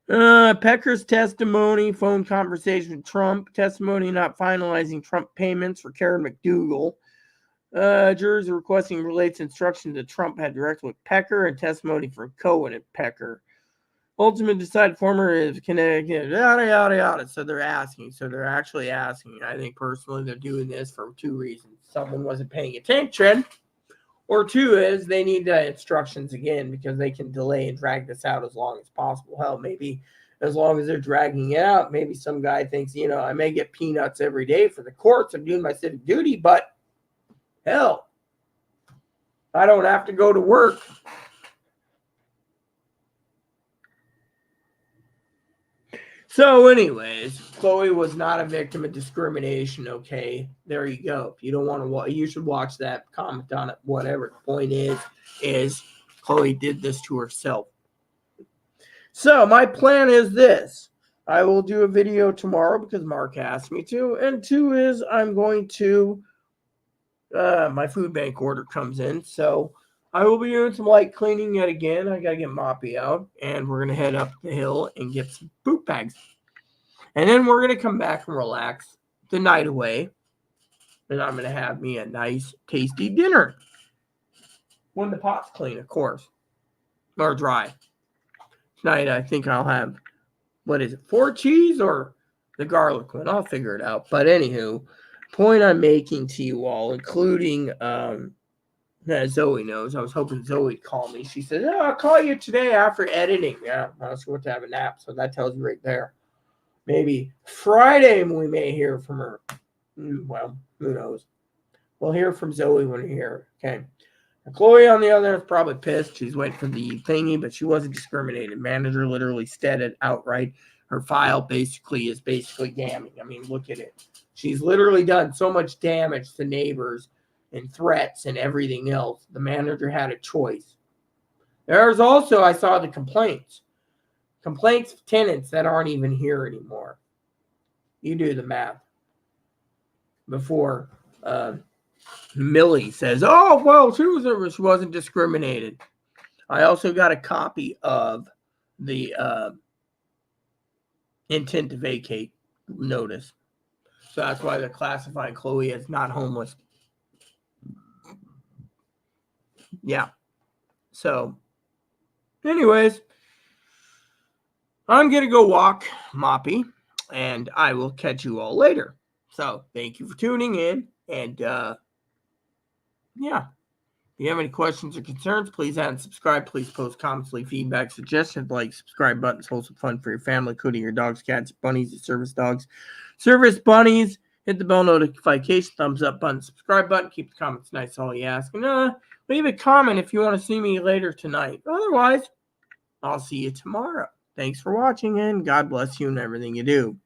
Pecker's testimony, phone conversation with Trump, testimony not finalizing Trump payments for Karen McDougal. Jurors are requesting relates instructions that Trump had directed with Pecker and testimony for Cohen and Pecker. Ultimate decided former is connected, yada, yada, yada. So they're actually asking. I think personally they're doing this for 2 reasons. Someone wasn't paying attention, Or two is they need instructions again because they can delay and drag this out as long as possible. Hell, maybe as long as they're dragging it out, maybe some guy thinks, I may get peanuts every day for the courts. I'm doing my civic duty, but hell, I don't have to go to work. So anyways, Chloe was not a victim of discrimination, okay? There you go. If you don't want to watch, you should watch that, comment on it, whatever. The point is Chloe did this to herself. So my plan is this. I will do a video tomorrow because Mark asked me to. And two is I'm going to, my food bank order comes in. So I will be doing some light cleaning yet again. I got to get Moppy out. And we're going to head up the hill and get some poop bags. And then we're going to come back and relax the night away. And I'm going to have me a nice, tasty dinner. When the pot's clean, of course. Or dry. Tonight, I think I'll have, 4 cheese or the garlic one? I'll figure it out. But anywho, point I'm making to you all, including that Zoe knows. I was hoping Zoe would call me. She said, I'll call you today after editing. Yeah, I was going to have a nap. So that tells you right there. Maybe Friday we may hear from her. Well, who knows? We'll hear from Zoe when we hear. Okay. Now, Chloe, on the other hand, is probably pissed. She's waiting for the thingy, but she wasn't discriminated. Manager literally said it outright. Her file is damning. I mean, look at it. She's literally done so much damage to neighbors and threats and everything else. The manager had a choice. There's also, I saw the complaints. Complaints of tenants that aren't even here anymore. You do the math. Before Millie says, oh, well, she wasn't discriminated. I also got a copy of the intent to vacate notice. So that's why they're classifying Chloe as not homeless. Yeah. So, anyways, I'm going to go walk Moppy, and I will catch you all later. So, thank you for tuning in, and, yeah. If you have any questions or concerns, please add and subscribe. Please post comments, leave feedback, suggestions, like, subscribe buttons, wholesome fun for your family, including your dogs, cats, bunnies, and service dogs. Service bunnies, hit the bell notification, thumbs up button, subscribe button, keep the comments nice, all you ask. And leave a comment if you want to see me later tonight. Otherwise, I'll see you tomorrow. Thanks for watching, and God bless you and everything you do.